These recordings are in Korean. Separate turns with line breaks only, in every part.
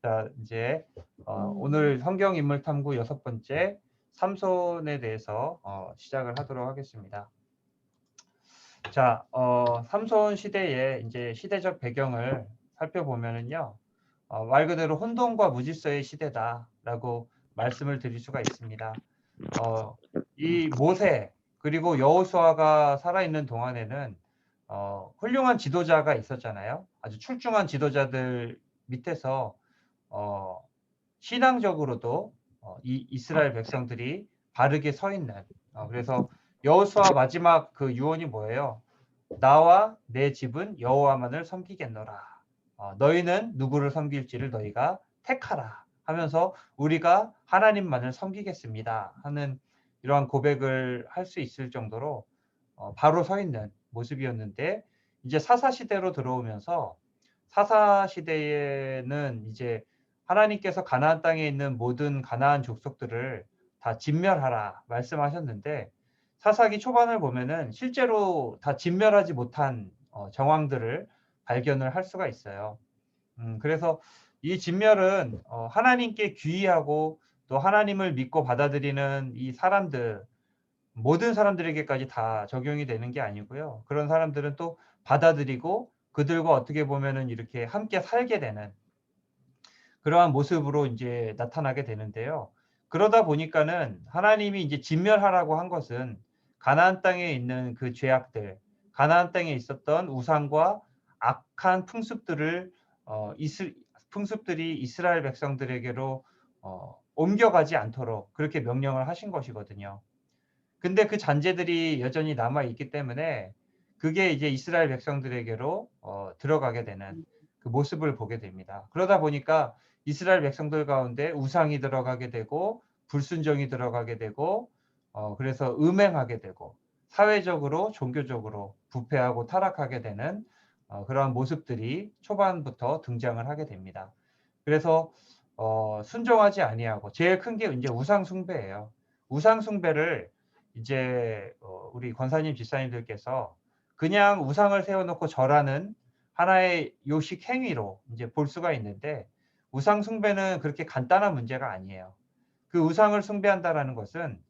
자, 이제 오늘 성경 인물 탐구 6번째 삼손에 대해서 시작을 하도록 하겠습니다. 자, 삼손 시대의 이제 시대적 배경을 살펴보면은요, 말 그대로 혼돈과 무질서의 시대다라고 말씀을 드릴 수가 있습니다. 이 모세 그리고 여호수아가 살아있는 동안에는 훌륭한 지도자가 있었잖아요. 아주 출중한 지도자들 밑에서 신앙적으로도 이 이스라엘 백성들이 바르게 서 있는, 그래서 여호수아 마지막 그 유언이 뭐예요? 나와 내 집은 여호와만을 섬기겠노라. 너희는 누구를 섬길지를 너희가 택하라 하면서 우리가 하나님만을 섬기겠습니다 하는 이러한 고백을 할 수 있을 정도로 바로 서 있는 모습이었는데, 이제 사사 시대로 들어오면서 사사 시대에는 이제 하나님께서 가나안 땅에 있는 모든 가나안 족속들을 다 진멸하라 말씀하셨는데, 사사기 초반을 보면은 실제로 다 진멸하지 못한 정황들을 발견을 할 수가 있어요. 그래서 이 진멸은 하나님께 귀의하고 또 하나님을 믿고 받아들이는 이 사람들, 모든 사람들에게까지 다 적용이 되는 게 아니고요. 그런 사람들은 또 받아들이고 그들과 어떻게 보면은 이렇게 함께 살게 되는 그러한 모습으로 이제 나타나게 되는데요. 그러다 보니까는 하나님이 이제 진멸하라고 한 것은 가나안 땅에 있는 그 죄악들, 가나안 땅에 있었던 우상과 악한 풍습들을 풍습들이 이스라엘 백성들에게로 옮겨가지 않도록 그렇게 명령을 하신 것이거든요. 근데 그 잔재들이 여전히 남아 있기 때문에 그게 이제 이스라엘 백성들에게로 들어가게 되는 그 모습을 보게 됩니다. 그러다 보니까 이스라엘 백성들 가운데 우상이 들어가게 되고 불순종이 들어가게 되고 그래서 음행하게 되고 사회적으로 종교적으로 부패하고 타락하게 되는 그러한 모습들이 초반부터 등장을 하게 됩니다. 그래서 순종하지 아니하고 제일 큰 게 이제 우상 숭배예요. 우상 숭배를 이제 우리 권사님 집사님들께서 그냥 우상을 세워놓고 절하는 하나의 요식 행위로 이제 볼 수가 있는데, 우상 숭배는 그렇게 간단한 문제가 아니에요. 그 우상을 숭배한다라는 것은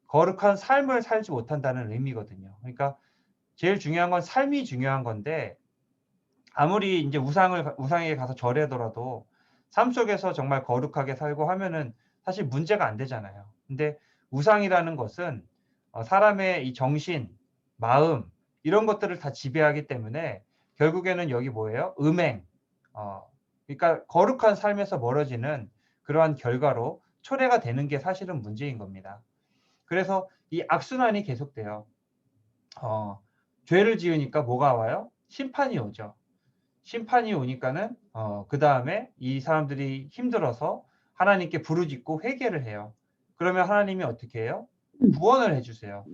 거룩한 삶을 살지 못한다는 의미거든요. 그러니까 제일 중요한 건 삶이 중요한 건데, 아무리 이제 우상에게 가서 절하더라도 삶 속에서 정말 거룩하게 살고 하면은 사실 문제가 안 되잖아요. 근데 우상이라는 것은 사람의 이 정신, 마음 이런 것들을 다 지배하기 때문에 결국에는 여기 뭐예요? 음행. 그러니까 거룩한 삶에서 멀어지는 그러한 결과로 초래가 되는 게 사실은 문제인 겁니다. 그래서 이 악순환이 계속돼요. 죄를 지으니까 뭐가 와요? 심판이 오죠. 심판이 오니까는 그다음에 이 사람들이 힘들어서 하나님께 부르짖고 회개를 해요. 그러면 하나님이 어떻게 해요? 구원을 해 주세요.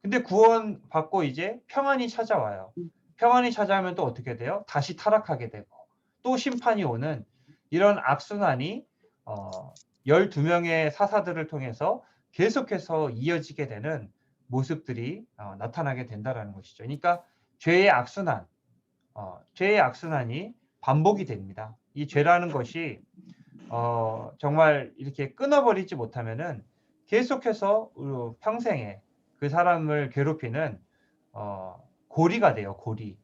근데 구원받고 이제 평안이 찾아와요. 평안이 찾아오면 또 어떻게 돼요? 다시 타락하게 되고 또 심판이 오는 이런 악순환이 12명의 사사들을 통해서 계속해서 이어지게 되는 모습들이 나타나게 된다라는 것이죠. 그러니까 죄의 악순환, 죄의 악순환이 반복이 됩니다. 이 죄라는 것이 정말 이렇게 끊어버리지 못하면은 계속해서 평생에 그 사람을 괴롭히는 고리가 돼요, 고리.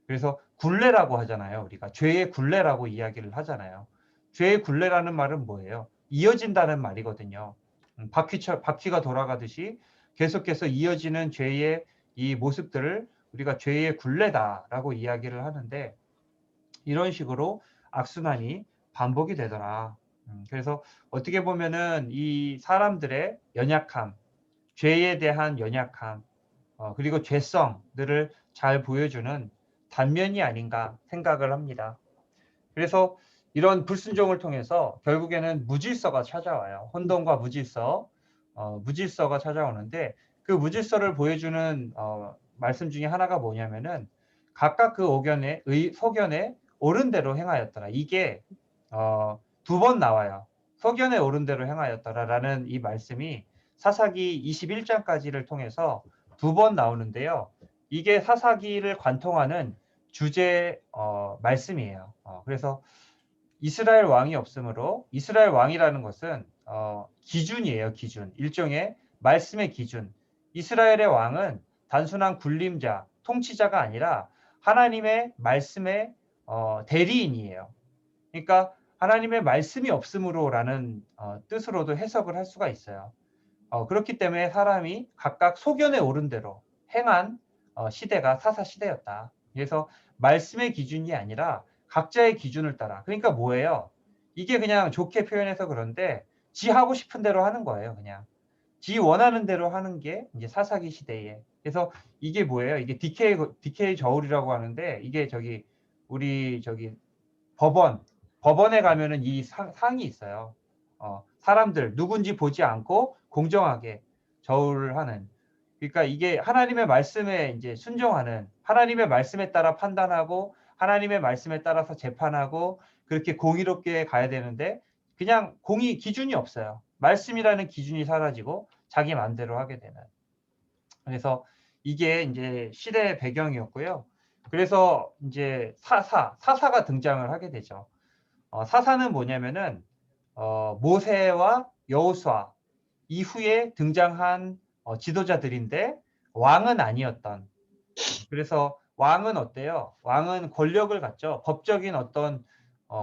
그래서 굴레라고 하잖아요. 우리가 죄의 굴레라고 이야기를 하잖아요. 죄의 굴레라는 말은 뭐예요? 이어진다는 말이거든요. 바퀴가 돌아가듯이 계속해서 이어지는 죄의 이 모습들을 우리가 죄의 굴레다라고 이야기를 하는데, 이런 식으로 악순환이 반복이 되더라. 그래서 어떻게 보면은 이 사람들의 연약함, 죄에 대한 연약함, 그리고 죄성들을 잘 보여주는 단면이 아닌가 생각을 합니다. 그래서 이런 불순종을 통해서 결국에는 무질서가 찾아와요. 혼돈과 무질서가 찾아오는데, 그 무질서를 보여주는 말씀 중에 하나가 뭐냐면은 각각 그 소견에 옳은 대로 행하였더라. 이게 2번 나와요. 소견에 옳은 대로 행하였더라라는 이 말씀이 사사기 21장까지를 통해서 2번 나오는데요. 이게 사사기를 관통하는 주제 말씀이에요. 그래서 이스라엘 왕이 없으므로 이스라엘 왕이라는 것은 기준이에요. 기준. 일종의 말씀의 기준. 이스라엘의 왕은 단순한 군림자, 통치자가 아니라 하나님의 말씀의 대리인이에요. 그러니까 하나님의 말씀이 없으므로라는 뜻으로도 해석을 할 수가 있어요. 그렇기 때문에 사람이 각각 소견에 오른 대로 행한 시대가 사사 시대였다. 그래서 말씀의 기준이 아니라 각자의 기준을 따라. 그러니까 뭐예요? 이게 그냥 좋게 표현해서 그런데 지 하고 싶은 대로 하는 거예요. 그냥 지 원하는 대로 하는 게 이제 사사기 시대에. 그래서 이게 뭐예요? 이게 디케이 저울이라고 하는데 이게 우리 법원에 가면은 이 상이 있어요. 사람들 누군지 보지 않고 공정하게 저울을 하는. 그러니까 이게 하나님의 말씀에 이제 순종하는, 하나님의 말씀에 따라 판단하고 하나님의 말씀에 따라서 재판하고 그렇게 공의롭게 가야 되는데 그냥 기준이 없어요. 말씀이라는 기준이 사라지고 자기 마음대로 하게 되는. 그래서 이게 이제 시대의 배경이었고요. 그래서 이제 사사가 등장을 하게 되죠. 사사는 뭐냐면은 모세와 여호수아 이후에 등장한 지도자들인데 왕은 아니었던. 그래서 왕은 어때요? 왕은 권력을 갖죠. 법적인 어떤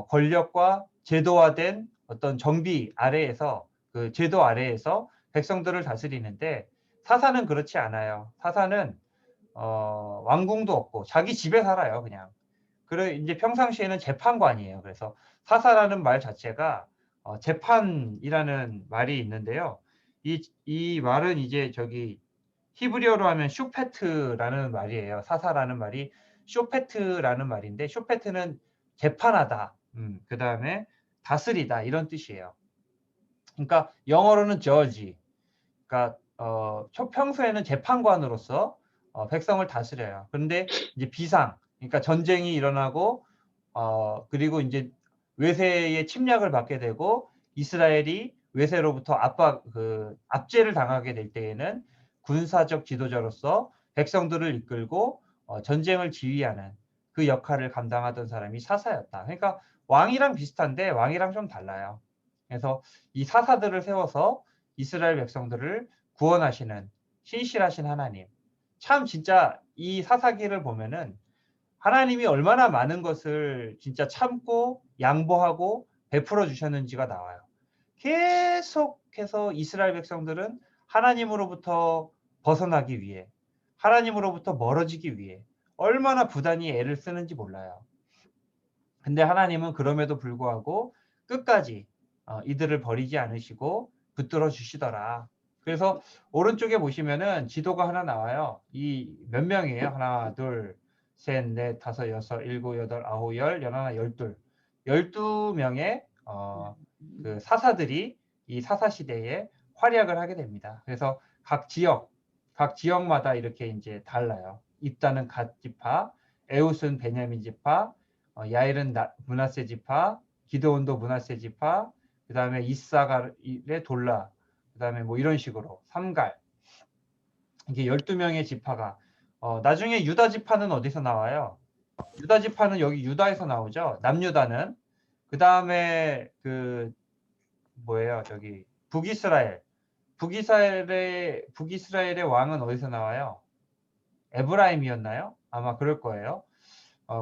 권력과 제도화된 어떤 정비 아래에서 그 제도 아래에서 백성들을 다스리는데 사사는 그렇지 않아요. 사사는 왕궁도 없고 자기 집에 살아요, 그냥. 그래 이제 평상시에는 재판관이에요. 그래서 사사라는 말 자체가 재판이라는 말이 있는데요. 이 말은 이제 히브리어로 하면 쇼페트라는 말이에요. 사사라는 말이 쇼페트라는 말인데 쇼페트는 재판하다. 그다음에 다스리다 이런 뜻이에요. 그러니까 영어로는 judge. 그러니까 평소에는 재판관으로서 백성을 다스려요. 그런데 이제 그러니까 전쟁이 일어나고 그리고 이제 외세의 침략을 받게 되고 이스라엘이 외세로부터 압제를 당하게 될 때에는 군사적 지도자로서 백성들을 이끌고 전쟁을 지휘하는 그 역할을 감당하던 사람이 사사였다. 그러니까 왕이랑 비슷한데 왕이랑 좀 달라요. 그래서 이 사사들을 세워서 이스라엘 백성들을 구원하시는 신실하신 하나님. 참 진짜 이 사사기를 보면은 하나님이 얼마나 많은 것을 진짜 참고 양보하고 베풀어 주셨는지가 나와요. 계속해서 이스라엘 백성들은 하나님으로부터 벗어나기 위해, 하나님으로부터 멀어지기 위해 얼마나 부단히 애를 쓰는지 몰라요. 근데 하나님은 그럼에도 불구하고 끝까지 이들을 버리지 않으시고 붙들어 주시더라. 그래서 오른쪽에 보시면은 지도가 하나 나와요. 이 몇 명이에요? 하나, 둘, 셋, 넷, 다섯, 여섯, 일곱, 여덟, 아홉, 열, 열하나, 열둘. 12명의 그 사사들이 이 사사 시대에 활약을 하게 됩니다. 그래서 각 지역마다 이렇게 이제 달라요. 입다는 갓 지파, 에웃은 베냐민 지파, 야일은 므낫세 지파, 기드온도 므낫세 지파, 그 다음에 이사갈의 돌라, 그 다음에 뭐 이런 식으로 삼갈. 이게 12명의 지파가 나중에 유다 지파는 어디서 나와요? 유다 지파는 여기 유다에서 나오죠. 남유다는. 그 다음에 뭐예요? 북이스라엘의 왕은 어디서 나와요? 에브라임이었나요? 아마 그럴 거예요.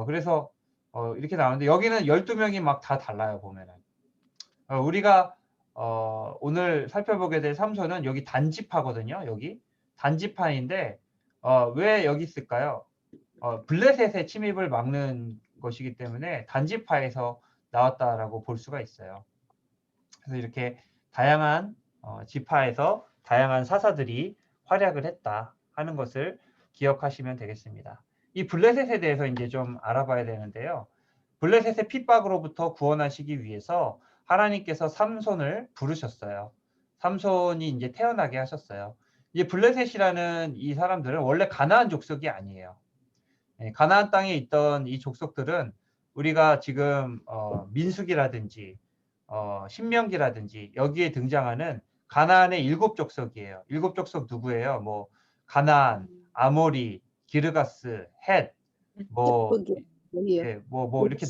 그래서 이렇게 나오는데 여기는 12명이 막 다 달라요, 보면은. 우리가 오늘 살펴보게 될 삼손은 여기 단지파거든요. 여기 단지파인데 왜 여기 있을까요? 블레셋의 침입을 막는 것이기 때문에 단지파에서 나왔다라고 볼 수가 있어요. 그래서 이렇게 다양한 지파에서 다양한 사사들이 활약을 했다 하는 것을 기억하시면 되겠습니다. 이 블레셋에 대해서 이제 좀 알아봐야 되는데요. 블레셋의 핍박으로부터 구원하시기 위해서 하나님께서 삼손을 부르셨어요. 삼손이 이제 태어나게 하셨어요. 이제 블레셋이라는 이 사람들은 원래 가나안 족속이 아니에요. 가나안 땅에 있던 이 족속들은 우리가 지금 민수기라든지 신명기라든지 여기에 등장하는 가나안의 7족속이에요. 7족속 누구예요? 뭐 가나안, 아모리, 기르가스, 헷, 뭐
예.
예, 뭐 이렇게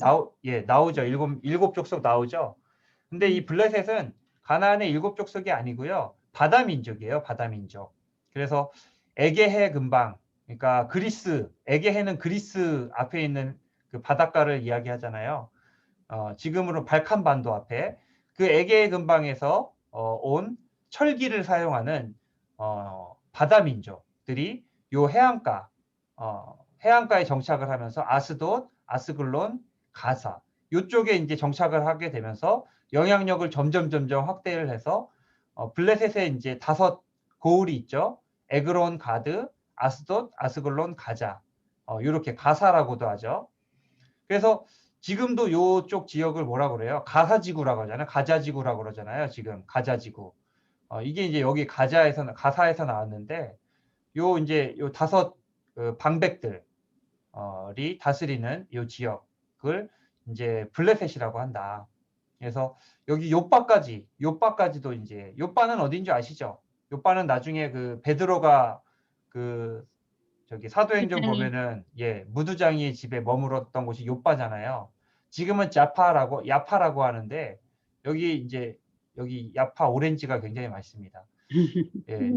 나오죠. 일곱 족속 나오죠. 근데 이 블레셋은 가나안의 일곱 족속이 아니고요. 바다 민족이에요. 바다 민족. 그래서 에게해 근방, 그러니까 그리스, 에게해는 그리스 앞에 있는 그 바닷가를 이야기하잖아요. 지금으로 발칸 반도 앞에 그 에게해 근방에서 온 철기를 사용하는 바다 민족들이 요 해안가에 정착을 하면서 아스돗, 아스글론, 가사 요쪽에 이제 정착을 하게 되면서 영향력을 점점 확대를 해서 블레셋에 이제 5 고을이 있죠. 에그론, 가드, 아스돗, 아스글론, 가자. 요렇게 가사라고도 하죠. 그래서 지금도 요쪽 지역을 뭐라 그래요? 가사지구라고 하잖아요. 가자지구라고 그러잖아요. 지금 가자지구. 이게 이제 여기 가사에서 나왔는데 요 이제 요 5 방백들이 다스리는 요 지역을 이제 블레셋이라고 한다. 그래서 여기 요빠까지도 이제 요빠는 어딘 줄 아시죠? 요빠는 나중에 그 베드로가 그 저기 사도행전 보면은 무두장이의 집에 머물었던 곳이 요빠잖아요. 지금은 야파라고 하는데 여기 야파 오렌지가 굉장히 맛있습니다. 예.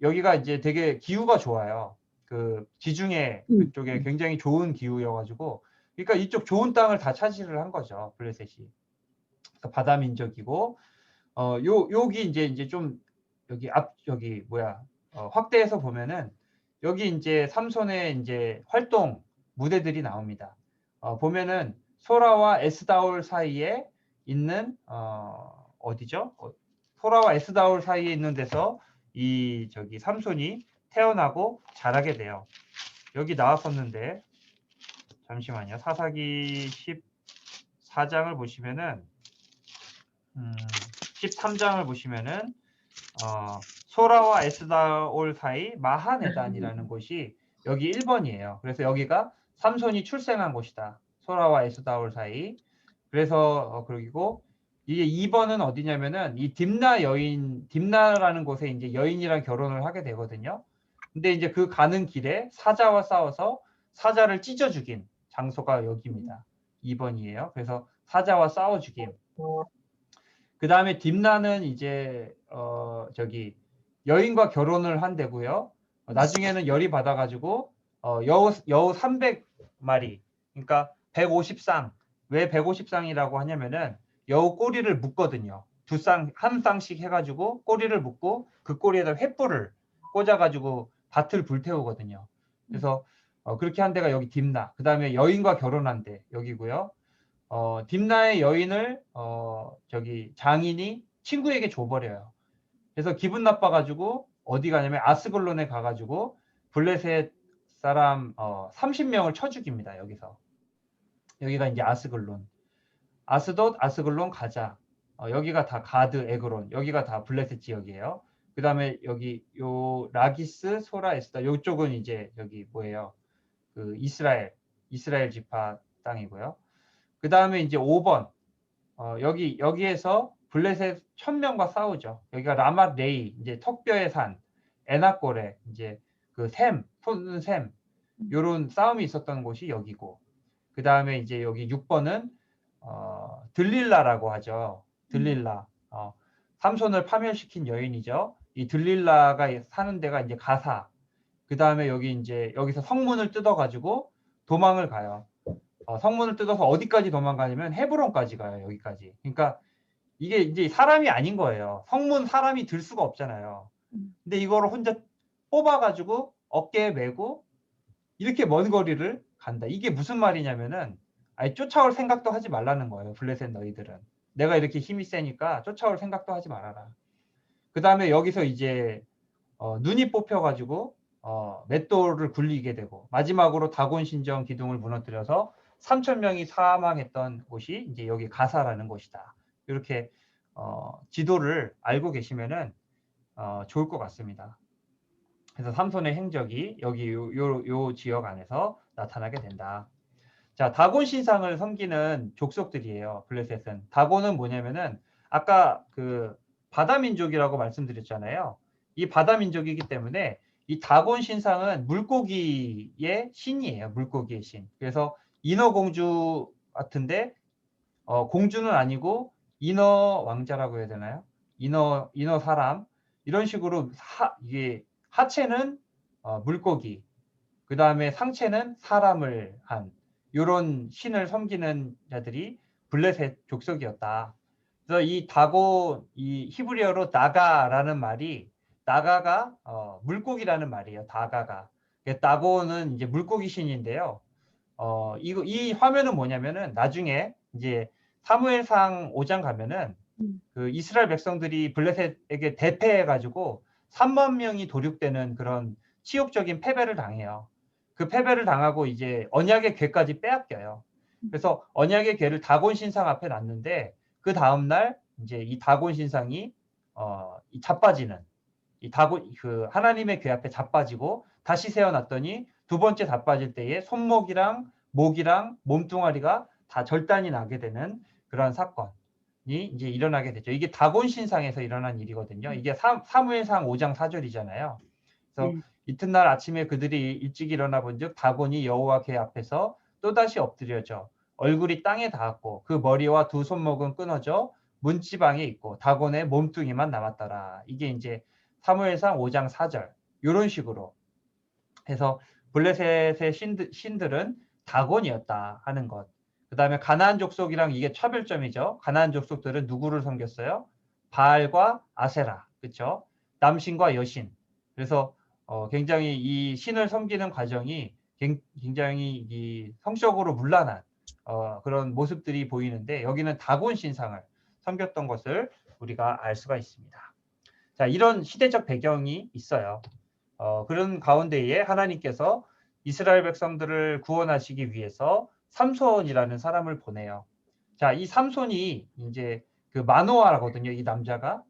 여기가 이제 되게 기후가 좋아요. 그 지중해 그쪽에 굉장히 좋은 기후여가지고 그러니까 이쪽 좋은 땅을 다 차지를 한 거죠. 블레셋이. 그래서 바다 민족이고 여기 이제 좀 여기 확대해서 보면은 여기 이제 삼손의 이제 활동 무대들이 나옵니다. 보면은 소라와 에스다올 사이에 있는 어디죠? 소라와 에스다올 사이에 있는 데서 이 저기 삼손이 태어나고 자라게 돼요. 여기 나왔었는데 잠시만요. 사사기 14장을 보시면은 13장을 보시면은 소라와 에스다올 사이 마하네단이라는 곳이 여기 1번이에요. 그래서 여기가 삼손이 출생한 곳이다. 소라와 에스다올 사이. 그래서 그리고 이게 2번은 어디냐면은 이 딥나라는 곳에 이제 여인이랑 결혼을 하게 되거든요. 근데 이제 그 가는 길에 사자와 싸워서 사자를 찢어 죽인 장소가 여기입니다. 2번이에요. 그래서 사자와 싸워 죽임. 그 다음에 딥나는 이제 저기 여인과 결혼을 한 데고요. 나중에는 열이 받아가지고 여우 300마리, 그러니까 150쌍. 왜 150쌍이라고 하냐면은 여우 꼬리를 묶거든요. 한 쌍씩 해가지고 꼬리를 묶고 그 꼬리에다 횃불을 꽂아가지고 밭을 불태우거든요. 그래서 그렇게 한 데가 여기 딥나. 그 다음에 여인과 결혼한 데 여기고요. 딥나의 여인을 저기 장인이 친구에게 줘버려요. 그래서 기분 나빠가지고 어디 가냐면 아스글론에 가가지고 블레셋 사람 30명을 쳐 죽입니다. 여기가 이제 아스글론, 아스돗, 아스글론, 가자. 여기가 다 가드, 에그론, 여기가 다 블레셋 지역이에요. 그 다음에 여기 요 라기스, 소라, 에스다 요쪽은 이제 여기 뭐예요? 그 이스라엘 지파 땅이고요. 그 다음에 이제 5번 여기에서 블레셋 1000명과 싸우죠. 여기가 라맛 레이, 이제 턱뼈의 산, 에나꼬레, 이제 그 솟는 샘, 요런 싸움이 있었던 곳이 여기고, 그 다음에 이제 여기 6번은 들릴라라고 하죠. 들릴라. 삼손을 파멸시킨 여인이죠. 이 들릴라가 사는 데가 이제 가사. 그 다음에 여기서 성문을 뜯어가지고 도망을 가요. 성문을 뜯어서 어디까지 도망가냐면 헤브론까지 가요. 여기까지. 그러니까 이게 이제 사람이 아닌 거예요. 성문 사람이 들 수가 없잖아요. 근데 이거를 혼자 뽑아가지고 어깨에 메고 이렇게 먼 거리를 간다. 이게 무슨 말이냐면은 아예 쫓아올 생각도 하지 말라는 거예요. 블레셋 너희들은. 내가 이렇게 힘이 세니까 쫓아올 생각도 하지 말아라. 그 다음에 여기서 이제 눈이 뽑혀가지고 맷돌을 굴리게 되고 마지막으로 다곤 신전 기둥을 무너뜨려서 3,000명이 사망했던 곳이 이제 여기 가사라는 곳이다. 이렇게 지도를 알고 계시면은 좋을 것 같습니다. 그래서 삼손의 행적이 여기 요 지역 안에서 나타나게 된다. 자, 다곤 신상을 섬기는 족속들이에요. 블레셋은. 다곤은 뭐냐면은 아까 그 바다 민족이라고 말씀드렸잖아요. 이 바다 민족이기 때문에 이 다곤 신상은 물고기의 신이에요. 물고기의 신. 그래서 인어공주 같은데 공주는 아니고 인어 왕자라고 해야 되나요? 인어 사람 이런 식으로 이게 하체는 물고기, 그 다음에 상체는 사람을 한 요런 신을 섬기는 자들이 블레셋 족속이었다. 그래서 이 다곤, 이 히브리어로 나가라는 말이 나가가 물고기라는 말이에요. 다가가. 다곤은 이제 물고기 신인데요. 이 화면은 뭐냐면은 나중에 이제 사무엘상 5장 가면은 그 이스라엘 백성들이 블레셋에게 대패해가지고 3만 명이 도륙되는 그런 치욕적인 패배를 당해요. 그 패배를 당하고 이제 언약의 궤까지 빼앗겨요. 그래서 언약의 궤를 다곤 신상 앞에 놨는데 그 다음날 이제 이 다곤 신상이 이 자빠지는 이 다곤 그 하나님의 궤 앞에 자빠지고 다시 세워놨더니 두 번째 자빠질 때에 손목이랑 목이랑 몸뚱아리가 다 절단이 나게 되는 그런 사건이 이제 일어나게 되죠. 이게 다곤 신상에서 일어난 일이거든요. 이게 사무엘상 5장 4절이잖아요. 그래서 이튿날 아침에 그들이 일찍 일어나 본즉 다곤이 여호와 궤 앞에서 또다시 엎드려져 얼굴이 땅에 닿았고 그 머리와 두 손목은 끊어져 문지방에 있고 다곤의 몸뚱이만 남았더라. 이게 이제 사무엘상 5장 4절 이런 식으로 해서 블레셋의 신들은 다곤이었다 하는 것. 그 다음에 가나안 족속이랑 이게 차별점이죠. 가나안 족속들은 누구를 섬겼어요? 바알과 아세라, 그렇죠? 남신과 여신. 그래서 굉장히 이 신을 섬기는 과정이 굉장히 이 성적으로 문란한 그런 모습들이 보이는데 여기는 다곤 신상을 섬겼던 것을 우리가 알 수가 있습니다. 자, 이런 시대적 배경이 있어요. 그런 가운데에 하나님께서 이스라엘 백성들을 구원하시기 위해서 삼손이라는 사람을 보내요. 자, 이 삼손이 이제 그 마노아라거든요. 이 남자가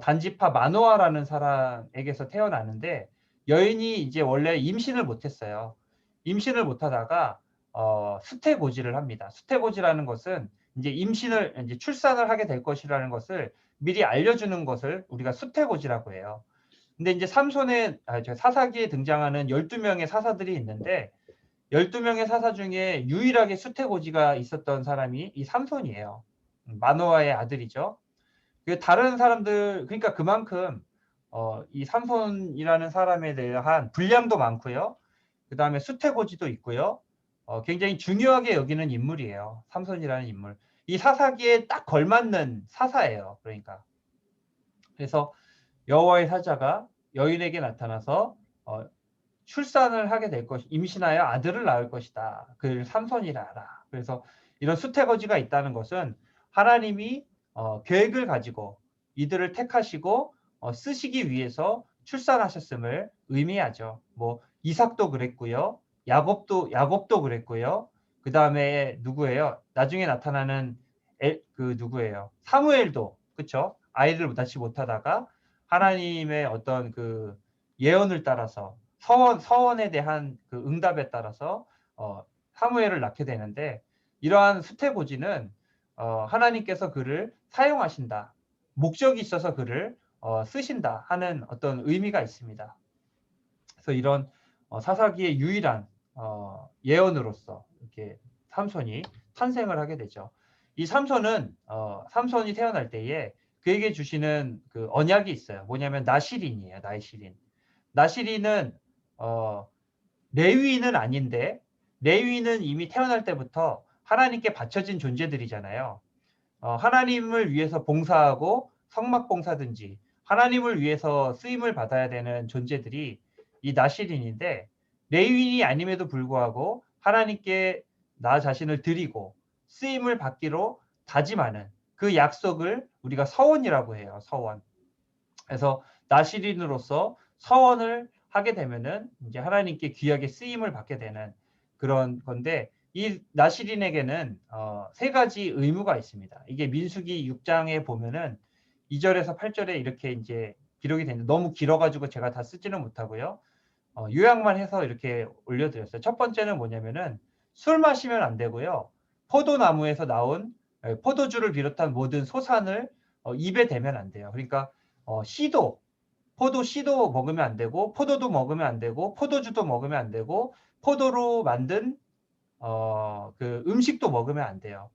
단지파 마노아라는 사람에게서 태어나는데 여인이 이제 원래 임신을 못했어요. 임신을 못하다가 수태고지를 합니다. 수태고지라는 것은 이제 이제 출산을 하게 될 것이라는 것을 미리 알려주는 것을 우리가 수태고지라고 해요. 근데 이제 삼손의 사사기에 등장하는 12명의 사사들이 있는데 12명의 사사 중에 유일하게 수태고지가 있었던 사람이 이 삼손이에요. 마노아의 아들이죠. 그 다른 사람들 그러니까 그만큼 이 삼손이라는 사람에 대한 분량도 많고요. 그다음에 수태고지도 있고요. 굉장히 중요하게 여기는 인물이에요. 삼손이라는 인물. 이 사사기에 딱 걸맞는 사사예요. 그러니까. 그래서 여호와의 사자가 여인에게 나타나서 출산을 하게 될 것이 임신하여 아들을 낳을 것이다. 그를 삼손이라 하라. 그래서 이런 수태거지가 있다는 것은 하나님이 계획을 가지고 이들을 택하시고 쓰시기 위해서 출산하셨음을 의미하죠. 뭐 이삭도 그랬고요. 야곱도 그랬고요. 그 다음에 누구예요? 나중에 나타나는 그 누구예요? 사무엘도 그렇죠? 아이를 낳지 못하다가 하나님의 어떤 그 예언을 따라서 서원에 대한 그 응답에 따라서 사무엘을 낳게 되는데 이러한 수태고지는 하나님께서 그를 사용하신다. 목적이 있어서 그를 쓰신다 하는 어떤 의미가 있습니다. 그래서 이런 사사기의 유일한 예언으로서 이렇게 삼손이 탄생을 하게 되죠. 이 삼손이 태어날 때에 그에게 주시는 그 언약이 있어요. 뭐냐면 나시린이에요. 나시린은 레위인은 아닌데 레위인은 이미 태어날 때부터 하나님께 바쳐진 존재들이잖아요. 하나님을 위해서 봉사하고 성막봉사든지 하나님을 위해서 쓰임을 받아야 되는 존재들이 이 나시린인데 레위인이 아님에도 불구하고 하나님께 나 자신을 드리고 쓰임을 받기로 다짐하는 그 약속을 우리가 서원이라고 해요. 서원. 그래서 나시린으로서 서원을 하게 되면은 이제 하나님께 귀하게 쓰임을 받게 되는 그런 건데 이 나시린에게는 세 가지 의무가 있습니다. 이게 민수기 6장에 보면은 2절에서 8절에 이렇게 이제 기록이 되는데 너무 길어가지고 제가 다 쓰지는 못하고요. 요약만 해서 이렇게 올려드렸어요. 첫 번째는 뭐냐면은 술 마시면 안 되고요. 포도나무에서 나온 포도주를 비롯한 모든 소산을 입에 대면 안 돼요. 그러니까 포도 씨도 먹으면 안 되고 포도도 먹으면 안 되고 포도주도 먹으면 안 되고 포도로 만든 그 음식도 먹으면 안 돼요.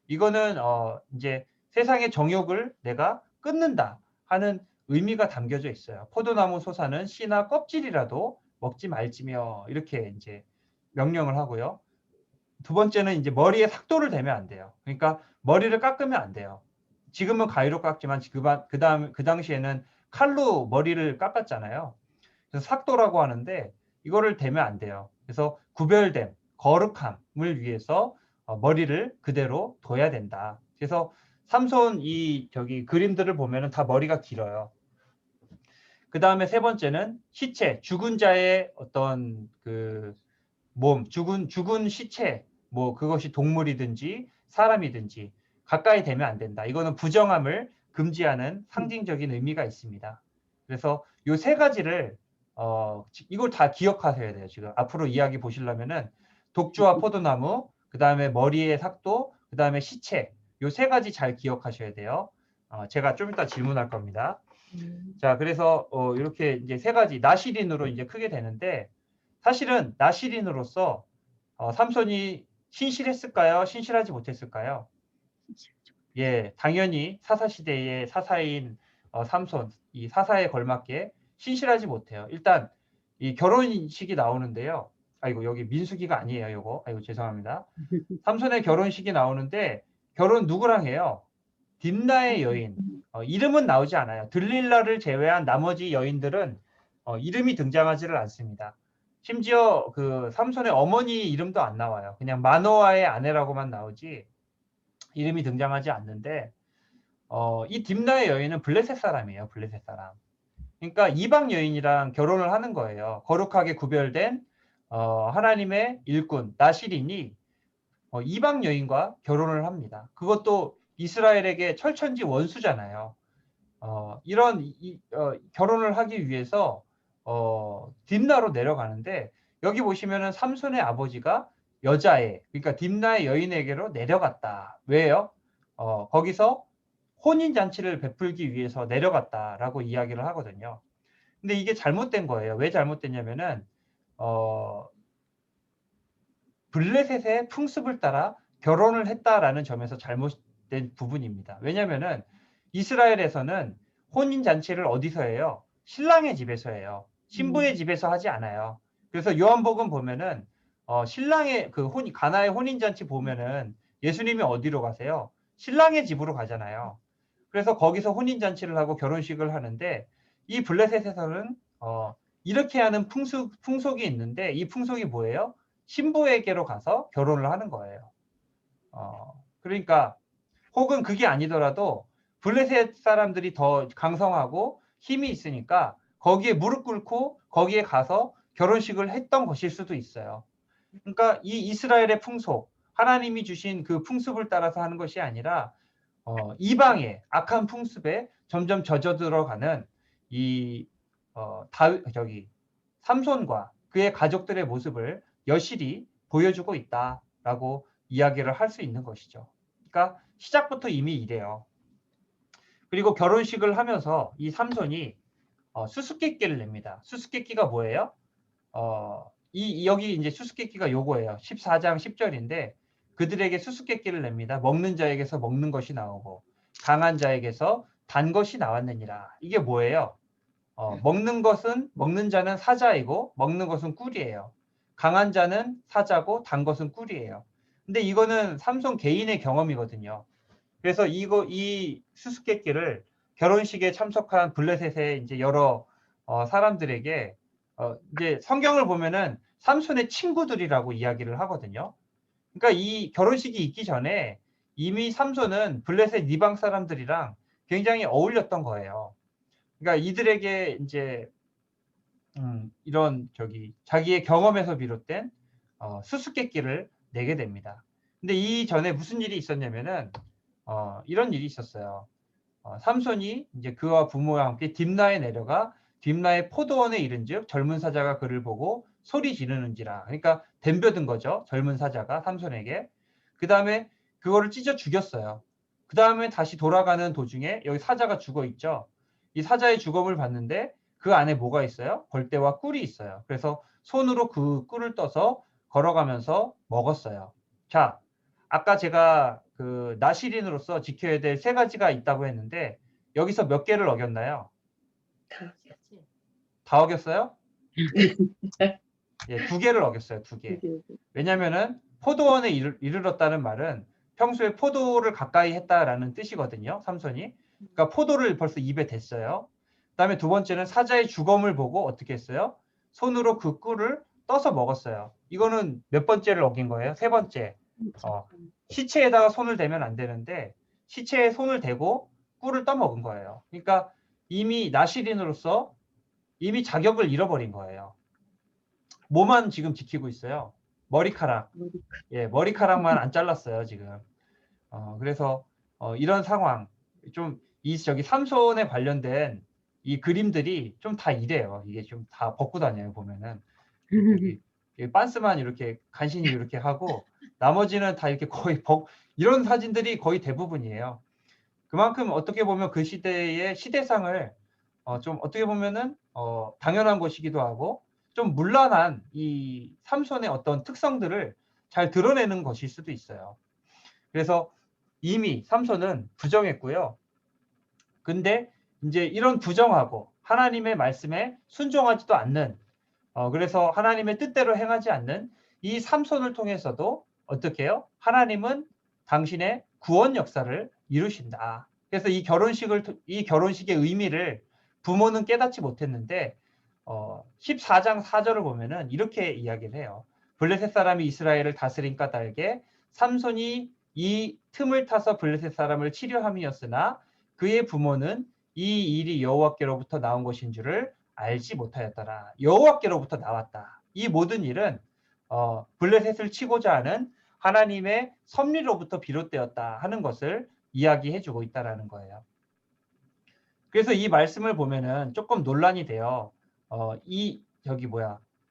이거는 이제 세상의 정욕을 내가 끊는다 하는 의미가 담겨져 있어요. 포도나무 소사는 씨나 껍질이라도 먹지 말지며 이렇게 이제 명령을 하고요. 두 번째는 이제 머리에 삭도를 대면 안 돼요. 그러니까 머리를 깎으면 안 돼요. 지금은 가위로 깎지만 그 당시에는 칼로 머리를 깎았잖아요. 그래서 삭도라고 하는데 이거를 대면 안 돼요. 그래서 구별됨, 거룩함을 위해서 머리를 그대로 둬야 된다. 그래서 삼손 이 저기 그림들을 보면은 다 머리가 길어요. 그 다음에 세 번째는 시체, 죽은 자의 어떤 그 몸, 죽은 시체, 뭐 그것이 동물이든지 사람이든지 가까이 대면 안 된다. 이거는 부정함을 금지하는 상징적인 의미가 있습니다. 그래서 요 세 가지를 이걸 다 기억하셔야 돼요. 지금 앞으로 이야기 보시려면은 독주와 포도나무, 그 다음에 머리의 삭도, 그 다음에 시체, 요 세 가지 잘 기억하셔야 돼요. 제가 좀 이따 질문할 겁니다. 자, 그래서 이렇게 이제 세 가지 나시린으로 이제 크게 되는데 사실은 나시린으로서 삼손이 신실했을까요? 신실하지 못했을까요? 예, 당연히 사사시대의 사사인 삼손, 이 사사에 걸맞게 신실하지 못해요. 일단 이 결혼식이 나오는데요. 아이고 여기 민수기가 아니에요, 요거. 아이고 죄송합니다. 삼손의 결혼식이 나오는데 결혼 누구랑 해요? 딥나의 여인. 이름은 나오지 않아요. 들릴라를 제외한 나머지 여인들은 이름이 등장하지를 않습니다. 심지어 그 삼손의 어머니 이름도 안 나와요. 그냥 마노아의 아내라고만 나오지 이름이 등장하지 않는데 이 딥나의 여인은 블레셋 사람이에요. 블레셋 사람. 그러니까 이방 여인이랑 결혼을 하는 거예요. 거룩하게 구별된 하나님의 일꾼 나시린이 이방 여인과 결혼을 합니다. 그것도 이스라엘에게 철천지 원수잖아요. 이런 결혼을 하기 위해서 딥나로 내려가는데 여기 보시면은 삼손의 아버지가 여자애, 그러니까 딥나의 여인에게로 내려갔다. 왜요? 거기서 혼인 잔치를 베풀기 위해서 내려갔다라고 이야기를 하거든요. 근데 이게 잘못된 거예요. 왜 잘못됐냐면은 블레셋의 풍습을 따라 결혼을 했다라는 점에서 잘못된 부분입니다. 왜냐면은 이스라엘에서는 혼인 잔치를 어디서 해요? 신랑의 집에서 해요. 신부의 집에서 하지 않아요. 그래서 요한복음 보면은 신랑의 그 가나의 혼인 잔치 보면은 예수님이 어디로 가세요? 신랑의 집으로 가잖아요. 그래서 거기서 혼인 잔치를 하고 결혼식을 하는데 이 블레셋에서는 이렇게 하는 풍속이 있는데 이 풍속이 뭐예요? 신부에게로 가서 결혼을 하는 거예요. 그러니까 혹은 그게 아니더라도 블레셋 사람들이 더 강성하고 힘이 있으니까 거기에 무릎 꿇고 거기에 가서 결혼식을 했던 것일 수도 있어요. 그러니까 이 이스라엘의 풍속, 하나님이 주신 그 풍습을 따라서 하는 것이 아니라 이방의 악한 풍습에 점점 젖어들어가는 이 삼손과 그의 가족들의 모습을 여실히 보여주고 있다라고 이야기를 할 수 있는 것이죠. 그러니까 시작부터 이미 이래요. 그리고 결혼식을 하면서 이 삼손이 수수께끼를 냅니다. 수수께끼가 뭐예요? 여기 이제 수수께끼가 요거예요. 14장 10절인데 그들에게 수수께끼를 냅니다. 먹는 자에게서 먹는 것이 나오고 강한 자에게서 단 것이 나왔느니라. 이게 뭐예요? 먹는 자는 사자이고 먹는 것은 꿀이에요. 강한 자는 사자고 단 것은 꿀이에요. 근데 이거는 삼손 개인의 경험이거든요. 그래서 이 수수께끼를 결혼식에 참석한 블레셋의 이제 여러 사람들에게 이제 성경을 보면은 삼손의 친구들이라고 이야기를 하거든요. 그러니까 이 결혼식이 있기 전에 이미 삼손은 블레셋 이방 사람들이랑 굉장히 어울렸던 거예요. 그러니까 이들에게 이제 이런 자기의 경험에서 비롯된 수수께끼를 내게 됩니다. 근데 이전에 무슨 일이 있었냐면은 이런 일이 있었어요. 삼손이 이제 그와 부모와 함께 딥나에 내려가 딥나의 포도원에 이른즉 젊은 사자가 그를 보고 소리 지르는지라. 그러니까 덤벼든 거죠. 젊은 사자가 삼손에게. 그 다음에 그거를 찢어 죽였어요. 그 다음에 다시 돌아가는 도중에 여기 사자가 죽어 있죠. 이 사자의 죽음을 봤는데 그 안에 뭐가 있어요? 벌떼와 꿀이 있어요. 그래서 손으로 그 꿀을 떠서 걸어가면서 먹었어요. 자, 아까 제가 그 나시린으로서 지켜야 될 3가지가 있다고 했는데 여기서 몇 개를 어겼나요? 다 어겼어요? 예, 2개를 어겼어요. 2개. 왜냐면은 포도원에 이르렀다는 말은 평소에 포도를 가까이 했다라는 뜻이거든요. 삼손이. 그러니까 포도를 벌써 입에 댔어요. 그다음에 2번째는 사자의 주검을 보고 어떻게 했어요? 손으로 그 꿀을 떠서 먹었어요. 이거는 몇 번째를 어긴 거예요? 3번째. 시체에다가 손을 대면 안 되는데 시체에 손을 대고 꿀을 떠먹은 거예요. 그러니까 이미 나시린으로서 이미 자격을 잃어버린 거예요. 뭐만 지금 지키고 있어요? 머리카락. 예, 머리카락만 안 잘랐어요, 지금. 그래서 이런 상황, 좀 저기 삼손에 관련된 이 그림들이 좀 다 이래요. 이게 좀 다 벗고 다녀요, 보면은. 저기 빤스만 이렇게 간신히 이렇게 하고 나머지는 다 이렇게 거의 이런 사진들이 거의 대부분이에요. 그만큼 어떻게 보면 그 시대의 시대상을 좀 어떻게 보면은 당연한 것이기도 하고 좀 문란한 이 삼손의 어떤 특성들을 잘 드러내는 것일 수도 있어요. 그래서 이미 삼손은 부정했고요. 근데 이제 이런 부정하고 하나님의 말씀에 순종하지도 않는 그래서 하나님의 뜻대로 행하지 않는 이 삼손을 통해서도 어떻게 해요? 하나님은 당신의 구원 역사를 이루신다. 그래서 이 결혼식의 의미를 부모는 깨닫지 못했는데 14장 4절을 보면은 이렇게 이야기를 해요. 블레셋 사람이 이스라엘을 다스린 까닭에 삼손이 이 틈을 타서 블레셋 사람을 치료함이었으나 그의 부모는 이 일이 여호와께로부터 나온 것인 줄을 알지 못하였더라. 여호와께로부터 나왔다. 이 모든 일은 블레셋을 치고자 하는 하나님의 섭리로부터 비롯되었다 하는 것을 이야기해주고 있다라는 거예요. 그래서 이 말씀을 보면은 조금 논란이 돼요.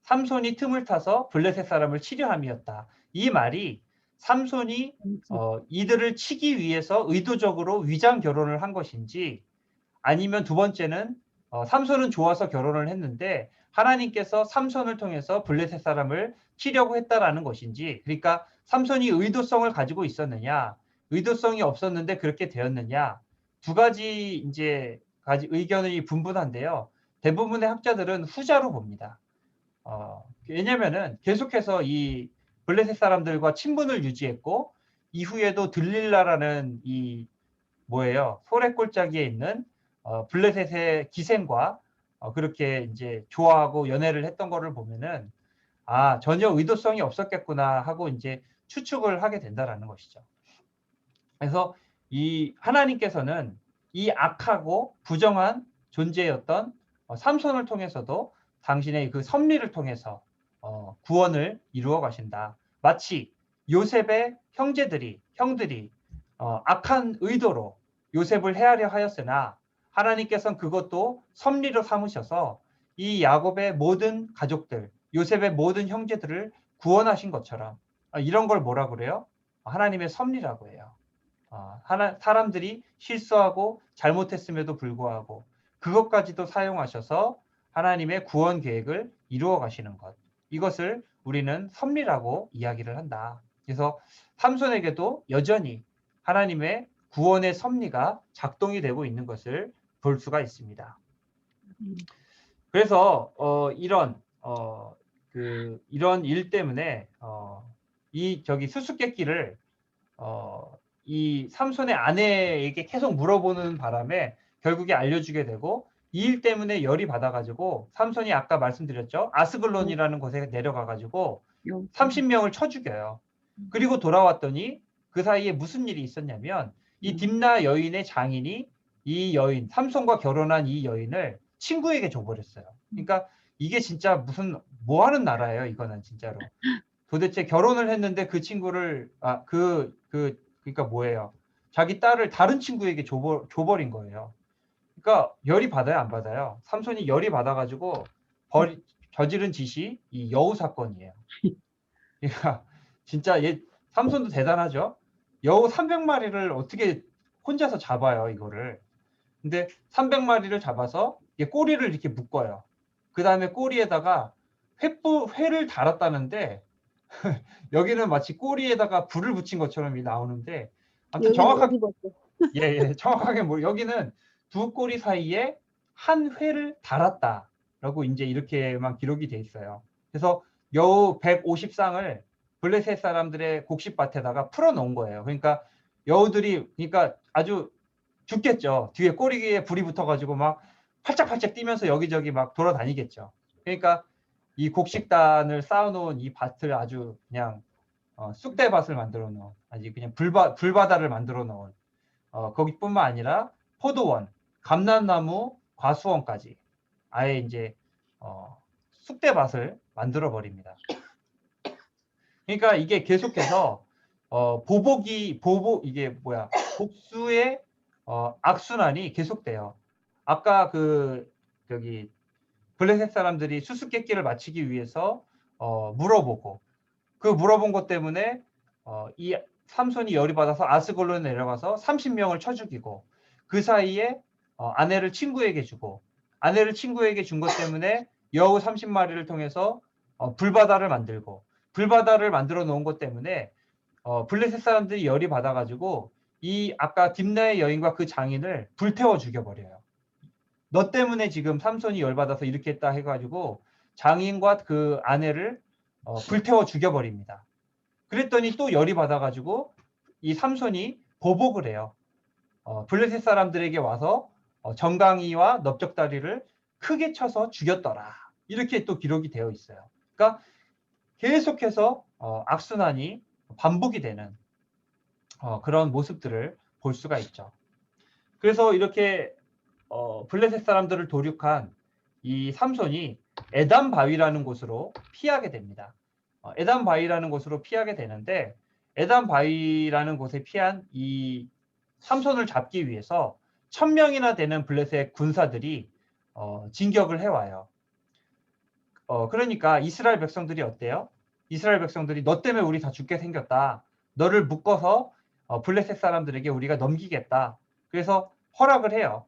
삼손이 틈을 타서 블레셋 사람을 치료함이었다. 이 말이 삼손이 이들을 치기 위해서 의도적으로 위장 결혼을 한 것인지 아니면 2번째는 삼손은 좋아서 결혼을 했는데 하나님께서 삼손을 통해서 블레셋 사람을 치려고 했다라는 것인지 그러니까 삼손이 의도성을 가지고 있었느냐 의도성이 없었는데 그렇게 되었느냐 2가지 이제 의견이 분분한데요. 대부분의 학자들은 후자로 봅니다. 왜냐면은 계속해서 이 블레셋 사람들과 친분을 유지했고 이후에도 들릴라라는 이 소래골짜기에 있는 블레셋의 기생과 그렇게 이제 좋아하고 연애를 했던 거를 보면은 전혀 의도성이 없었겠구나 하고 이제 추측을 하게 된다라는 것이죠. 그래서 이 하나님께서는 이 악하고 부정한 존재였던 삼손을 통해서도 당신의 그 섭리를 통해서 구원을 이루어 가신다. 마치 요셉의 형들이 악한 의도로 요셉을 해하려 하였으나 하나님께서는 그것도 섭리로 삼으셔서 이 야곱의 모든 가족들, 요셉의 모든 형제들을 구원하신 것처럼 이런 걸 뭐라 그래요? 하나님의 섭리라고 해요. 사람들이 실수하고 잘못했음에도 불구하고 그것까지도 사용하셔서 하나님의 구원 계획을 이루어 가시는 것. 이것을 우리는 섭리라고 이야기를 한다. 그래서 삼손에게도 여전히 하나님의 구원의 섭리가 작동이 되고 있는 것을 볼 수가 있습니다. 그래서 이런 일 때문에 이 수수께끼를 이 삼손의 아내에게 계속 물어보는 바람에 결국에 알려주게 되고 이 일 때문에 열이 받아가지고 삼손이 아까 말씀드렸죠. 아스글론이라는 곳에 내려가가지고 30명을 쳐 죽여요. 그리고 돌아왔더니 그 사이에 무슨 일이 있었냐면 이 딥나 여인의 장인이 이 여인 삼손과 결혼한 이 여인을 친구에게 줘버렸어요. 그러니까 이게 진짜 무슨 뭐 하는 나라예요, 이거는 진짜로. 도대체 결혼을 했는데 그 친구를 그러니까 뭐예요? 자기 딸을 다른 친구에게 줘버린 거예요. 그러니까 열이 받아요, 안 받아요? 삼손이 열이 받아가지고 저지른 짓이 이 여우 사건이에요. 그러니까 진짜 삼손도 대단하죠. 여우 300마리를 어떻게 혼자서 잡아요, 이거를. 근데 300마리를 잡아서 꼬리를 이렇게 묶어요. 그 다음에 꼬리에다가 회를 달았다는데 여기는 마치 꼬리에다가 불을 붙인 것처럼 나오는데 아무튼
여기는
정확하게
어디 봤어?
예, 정확하게 뭐 여기는 두 꼬리 사이에 한 회를 달았다라고 이제 이렇게만 기록이 돼 있어요. 그래서 여우 150쌍을 블레셋 사람들의 곡식밭에다가 풀어 놓은 거예요. 그러니까 여우들이 그러니까 아주 죽겠죠. 뒤에 꼬리에 불이 붙어가지고 막 팔짝팔짝 뛰면서 여기저기 막 돌아다니겠죠. 그러니까 이 곡식단을 쌓아놓은 이 밭을 아주 그냥 쑥대밭을 만들어 놓은 아주 그냥 불바다를 만들어 놓은 거기뿐만 아니라 포도원, 감람나무, 과수원까지 아예 이제 쑥대밭을 만들어 버립니다. 그러니까 이게 계속해서 이게 뭐야 복수의 악순환이 계속돼요. 아까 저기 블레셋 사람들이 수수께끼를 맞추기 위해서 물어보고 그 물어본 것 때문에 이 삼손이 열이 받아서 아스글론에 내려가서 30명을 쳐 죽이고 그 사이에 아내를 친구에게 주고 아내를 친구에게 준 것 때문에 여우 30마리를 통해서 불바다를 만들고 불바다를 만들어 놓은 것 때문에 블레셋 사람들이 열이 받아가지고 이 아까 딥나의 여인과 그 장인을 불태워 죽여버려요. 너 때문에 지금 삼손이 열받아서 이렇게 했다 해가지고 장인과 그 아내를 불태워 죽여버립니다. 그랬더니 또 열이 받아가지고 이 삼손이 보복을 해요. 블레셋 사람들에게 와서 정강이와 넓적다리를 크게 쳐서 죽였더라. 이렇게 또 기록이 되어 있어요. 그러니까 계속해서 악순환이 반복이 되는 그런 모습들을 볼 수가 있죠. 그래서 이렇게 블레셋 사람들을 도륙한 이 삼손이 에담 바위라는 곳으로 피하게 됩니다. 에담 바위라는 곳으로 피하게 되는데 에담 바위라는 곳에 피한 이 삼손을 잡기 위해서 1000명이나 되는 블레셋 군사들이 진격을 해와요. 그러니까 이스라엘 백성들이 어때요? 이스라엘 백성들이 너 때문에 우리 다 죽게 생겼다. 너를 묶어서 블레셋 사람들에게 우리가 넘기겠다. 그래서 허락을 해요.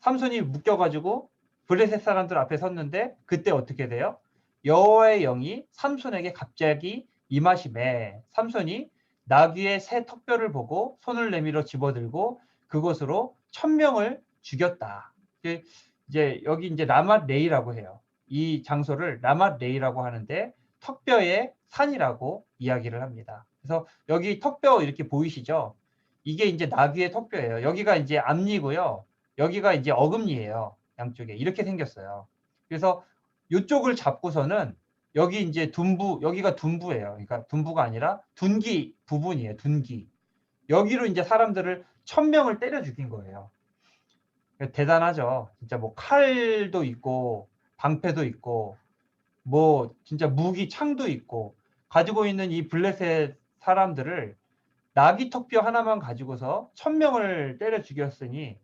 삼손이 묶여가지고 블레셋 사람들 앞에 섰는데 그때 어떻게 돼요? 여호와의 영이 삼손에게 갑자기 임하심에 삼손이 나귀의 새 턱뼈를 보고 손을 내밀어 집어들고 그것으로 1000명을 죽였다. 이제 여기 이제 라맛 레이라고 해요. 이 장소를 라맛 레이라고 하는데 턱뼈의 산이라고 이야기를 합니다. 그래서 여기 턱뼈 이렇게 보이시죠? 이게 이제 나귀의 턱뼈예요. 여기가 이제 앞니고요. 여기가 이제 어금니예요. 양쪽에 이렇게 생겼어요. 그래서 이쪽을 잡고서는 여기 이제 둔부, 여기가 둔부예요. 그러니까 둔부가 아니라 둔기 부분이에요. 둔기. 여기로 이제 사람들을 1000명을 때려 죽인 거예요. 대단하죠. 진짜 뭐 칼도 있고 방패도 있고 뭐 진짜 무기 창도 있고 가지고 있는 이 블레셋 사람들을 나귀 턱뼈 하나만 가지고서 1000명을 때려 죽였으니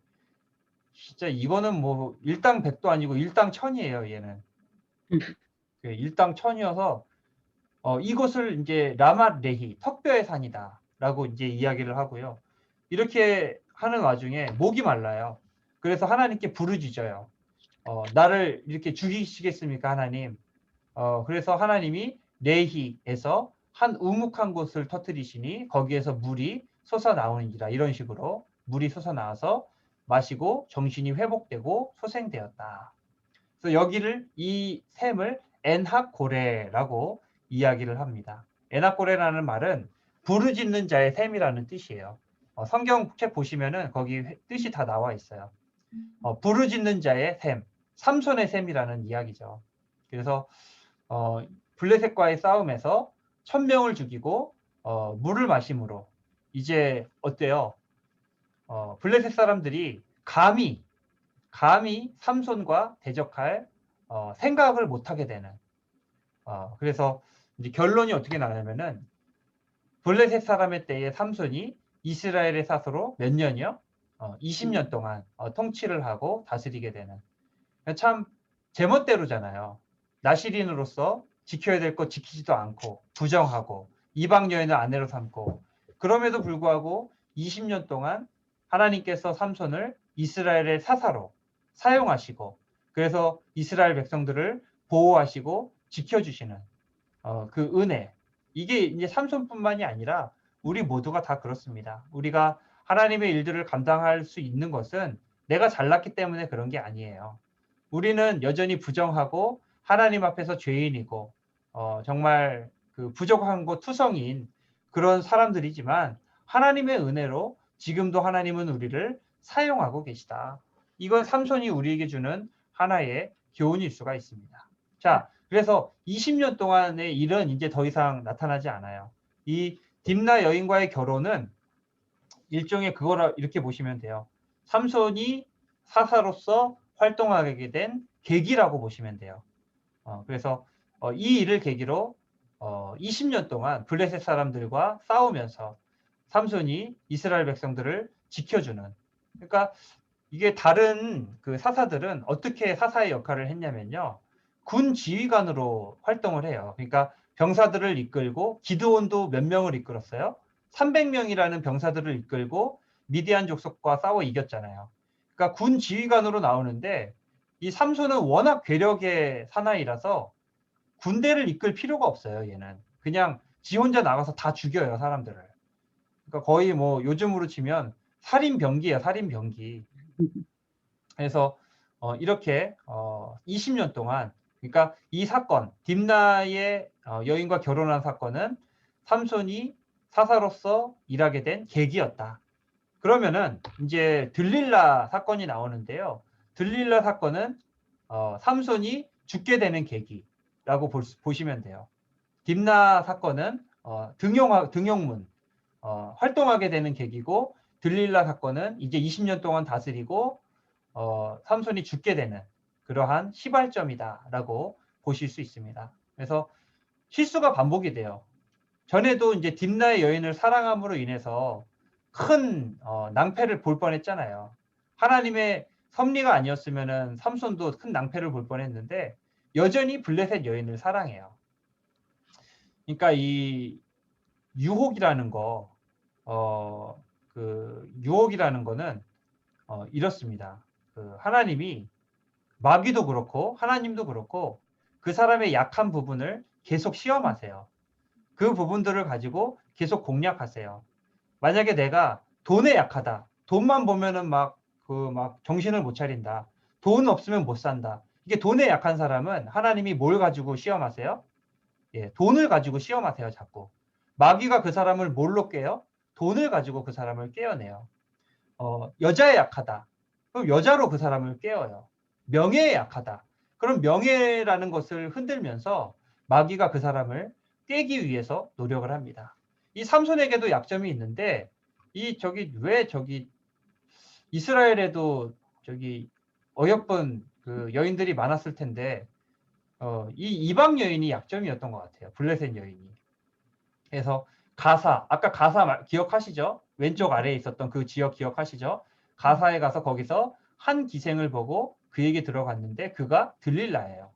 진짜 이거는 뭐 일당백도 아니고 일당천이에요. 얘는 일당천이어서 이것을 이제 라맛 레히 턱뼈의 산이다라고 이제 이야기를 하고요. 이렇게 하는 와중에 목이 말라요. 그래서 하나님께 부르짖어요. 나를 이렇게 죽이시겠습니까, 하나님? 그래서 하나님이 레히에서 한 우묵한 곳을 터뜨리시니 거기에서 물이 솟아 나오는지라 이런 식으로 물이 솟아 나와서 마시고 정신이 회복되고 소생되었다. 그래서 여기를 이 샘을 엔하고레라고 이야기를 합니다. 엔하고레라는 말은 부르짖는 자의 샘이라는 뜻이에요. 성경책 보시면은 거기 뜻이 다 나와 있어요. 부르짖는 자의 샘, 삼손의 샘이라는 이야기죠. 그래서 블레셋과의 싸움에서 1000명을 죽이고 물을 마심으로 이제 어때요? 블레셋 사람들이 감히 삼손과 대적할 생각을 못하게 되는 그래서 이제 결론이 어떻게 나냐면은 블레셋 사람의 때에 삼손이 이스라엘의 사서로 몇 년이요? 20년 동안 통치를 하고 다스리게 되는 참 제멋대로잖아요. 나시린으로서 지켜야 될 것 지키지도 않고 부정하고 이방 여인을 아내로 삼고 그럼에도 불구하고 20년 동안 하나님께서 삼손을 이스라엘의 사사로 사용하시고 그래서 이스라엘 백성들을 보호하시고 지켜주시는 그 은혜 이게 이제 삼손뿐만이 아니라 우리 모두가 다 그렇습니다. 우리가 하나님의 일들을 감당할 수 있는 것은 내가 잘났기 때문에 그런 게 아니에요. 우리는 여전히 부정하고 하나님 앞에서 죄인이고 정말 그 부족한 것 투성인 그런 사람들이지만 하나님의 은혜로 지금도 하나님은 우리를 사용하고 계시다. 이건 삼손이 우리에게 주는 하나의 교훈일 수가 있습니다. 자, 그래서 20년 동안의 일은 이제 더 이상 나타나지 않아요. 이 딥나 여인과의 결혼은 일종의 그거라 이렇게 보시면 돼요. 삼손이 사사로서 활동하게 된 계기라고 보시면 돼요. 그래서 이 일을 계기로 20년 동안 블레셋 사람들과 싸우면서 삼손이 이스라엘 백성들을 지켜주는. 그러니까 이게 다른 그 사사들은 어떻게 사사의 역할을 했냐면요. 군 지휘관으로 활동을 해요. 그러니까 병사들을 이끌고 기드온도 몇 명을 이끌었어요. 300명이라는 병사들을 이끌고 미디안 족속과 싸워 이겼잖아요. 그러니까 군 지휘관으로 나오는데 이 삼손은 워낙 괴력의 사나이라서 군대를 이끌 필요가 없어요. 얘는 그냥 지 혼자 나가서 다 죽여요, 사람들을. 그러니까 거의 뭐 요즘으로 치면 살인병기야, 살인병기. 그래서 이렇게 20년 동안, 그러니까 이 사건, 딥나의 여인과 결혼한 사건은 삼손이 사사로서 일하게 된 계기였다. 그러면은 이제 들릴라 사건이 나오는데요. 들릴라 사건은 삼손이 죽게 되는 계기라고 보시면 돼요. 딥나 사건은 등용문, 활동하게 되는 계기고, 들릴라 사건은 이제 20년 동안 다스리고 삼손이 죽게 되는 그러한 시발점이다라고 보실 수 있습니다. 그래서 실수가 반복이 돼요. 전에도 이제 딥나의 여인을 사랑함으로 인해서 큰 낭패를 볼 뻔했잖아요. 하나님의 섭리가 아니었으면은 삼손도 큰 낭패를 볼 뻔했는데 여전히 블레셋 여인을 사랑해요. 그러니까 이 유혹이라는 거, 그 유혹이라는 거는 이렇습니다. 그 하나님이 마귀도 그렇고 하나님도 그렇고 그 사람의 약한 부분을 계속 시험하세요. 그 부분들을 가지고 계속 공략하세요. 만약에 내가 돈에 약하다. 돈만 보면은 막 정신을 못 차린다. 돈 없으면 못 산다. 이게 돈에 약한 사람은 하나님이 뭘 가지고 시험하세요? 예, 돈을 가지고 시험하세요, 자꾸. 마귀가 그 사람을 뭘로 깨요? 돈을 가지고 그 사람을 깨어내요. 여자에 약하다. 그럼 여자로 그 사람을 깨어요. 명예에 약하다. 그럼 명예라는 것을 흔들면서 마귀가 그 사람을 깨기 위해서 노력을 합니다. 이 삼손에게도 약점이 있는데 왜 이스라엘에도 어여쁜 그 여인들이 많았을 텐데 이 이방 여인이 약점이었던 것 같아요. 블레셋 여인이. 그래서 아까 가사 기억하시죠? 왼쪽 아래에 있었던 그 지역 기억하시죠? 가사에 가서 거기서 한 기생을 보고 그에게 들어갔는데 그가 들릴라예요.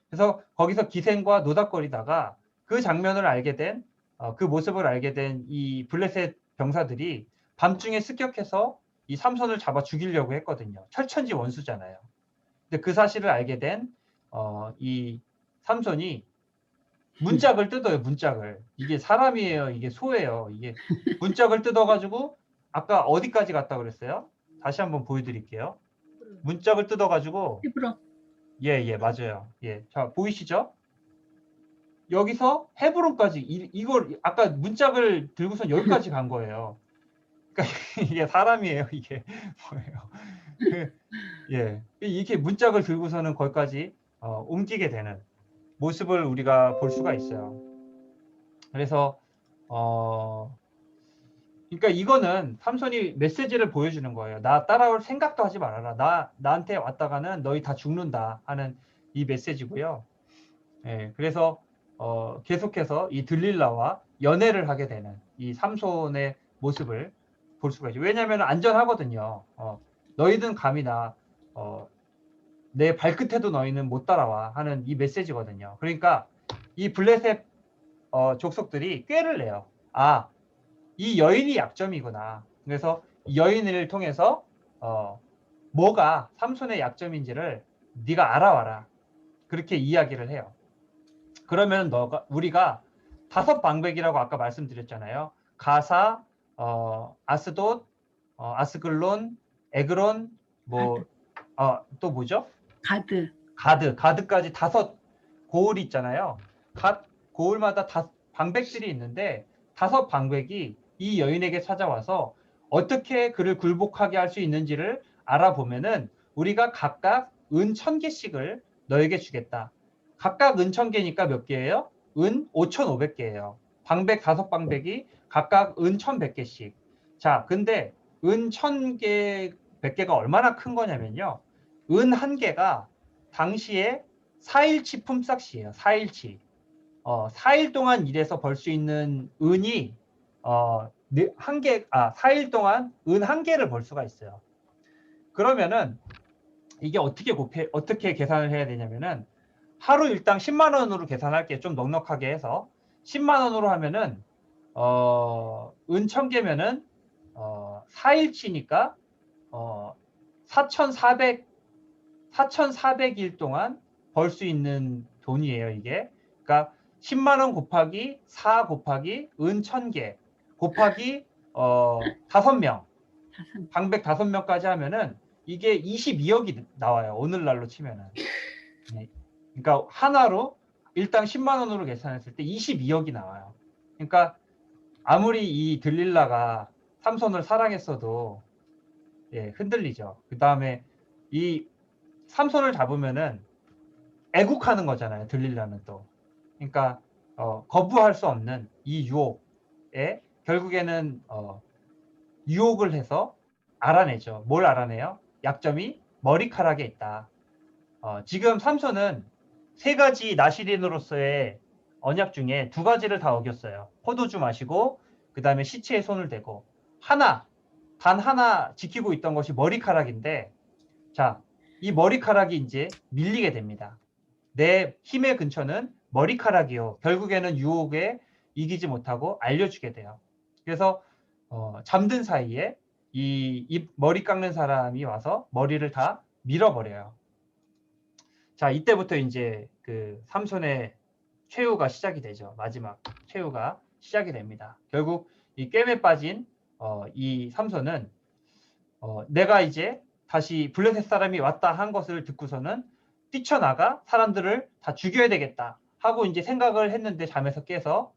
그래서 거기서 기생과 노닥거리다가 그 장면을 알게 된, 그 모습을 알게 된 이 블레셋 병사들이 밤중에 습격해서 이 삼손을 잡아 죽이려고 했거든요. 철천지 원수잖아요. 근데 그 사실을 알게 된, 이 삼손이 문짝을 뜯어요, 문짝을. 이게 사람이에요, 이게 소예요. 이게 문짝을 뜯어가지고, 아까 어디까지 갔다 그랬어요? 다시 한번 보여드릴게요. 문짝을 뜯어가지고,
히브론.
예, 맞아요. 예. 자, 보이시죠? 여기서 헤브론까지, 이걸, 아까 문짝을 들고선 여기까지 간 거예요. 그러니까 이게 사람이에요, 이게. 뭐예요. 예. 이렇게 문짝을 들고서는 거기까지 옮기게 되는 모습을 우리가 볼 수가 있어요. 그래서 그러니까 이거는 삼손이 메시지를 보여주는 거예요. 나 따라올 생각도 하지 말아라. 나한테 왔다가는 너희 다 죽는다 하는 이 메시지고요. 예, 그래서 계속해서 이 들릴라와 연애를 하게 되는 이 삼손의 모습을 볼 수가 있죠. 왜냐하면 안전하거든요. 너희는 감히 내 발끝에도 너희는 못 따라와 하는 이 메시지거든요. 그러니까 이 블레셋 족속들이 꾀를 내요. 이 여인이 약점이구나. 그래서 이 여인을 통해서 뭐가 삼손의 약점인지를 네가 알아와라. 그렇게 이야기를 해요. 그러면 우리가 다섯 방백이라고 아까 말씀드렸잖아요. 가사, 아스돗, 아스글론, 에그론, 뭐, 또 뭐죠?
가드.
가드까지 다섯 고을이 있잖아요. 고을마다 방백들이 있는데 다섯 방백이 이 여인에게 찾아와서 어떻게 그를 굴복하게 할 수 있는지를 알아보면은 우리가 각각 은 1000개씩을 너에게 주겠다. 각각 은 1000개니까 몇 개예요? 은 5500개예요. 방백 다섯 방백이 각각 은 1100개씩. 자, 근데 은 1000개, 100개가 얼마나 큰 거냐면요. 은 한 개가 당시에 4일치 품삯이에요. 4일치. 4일 동안 일해서 벌 수 있는 은이 한 개, 4일 동안 은 한 개를 벌 수가 있어요. 그러면은 이게 어떻게 계산을 해야 되냐면은 하루 일당 10만 원으로 계산할게요. 좀 넉넉하게 해서 10만 원으로 하면은 은 1000개면은 4일치니까 4,400일 동안 벌 수 있는 돈이에요, 이게. 그러니까 10만 원 곱하기 4 곱하기 은 1000개 곱하기 5명. 방백 5명까지 하면은 이게 22억이 나와요. 오늘날로 치면은. 네. 그러니까 하나로 일당 10만 원으로 계산했을 때 22억이 나와요. 그러니까 아무리 이 들릴라가 삼손을 사랑했어도 흔들리죠. 그다음에 이 삼손을 잡으면은 애국하는 거잖아요. 들릴라는 또. 그러니까 거부할 수 없는 이 유혹에 결국에는 유혹을 해서 알아내죠. 뭘 알아내요? 약점이 머리카락에 있다. 지금 삼손은 3가지 나시린으로서의 언약 중에 2가지를 다 어겼어요. 포도주 마시고 그 다음에 시체에 손을 대고 단 하나 지키고 있던 것이 머리카락인데, 자, 이 머리카락이 이제 밀리게 됩니다. 내 힘의 근처는 머리카락이요. 결국에는 유혹에 이기지 못하고 알려주게 돼요. 그래서 잠든 사이에 이 머리 깎는 사람이 와서 머리를 다 밀어버려요. 자, 이때부터 이제 그 삼손의 최후가 시작이 되죠. 마지막 최후가 시작이 됩니다. 결국 이 꿰매 빠진 이 삼손은 내가 이제 다시 블레셋 사람이 왔다 한 것을 듣고서는 뛰쳐나가 사람들을 다 죽여야 되겠다 하고 이제 생각을 했는데 잠에서 깨서,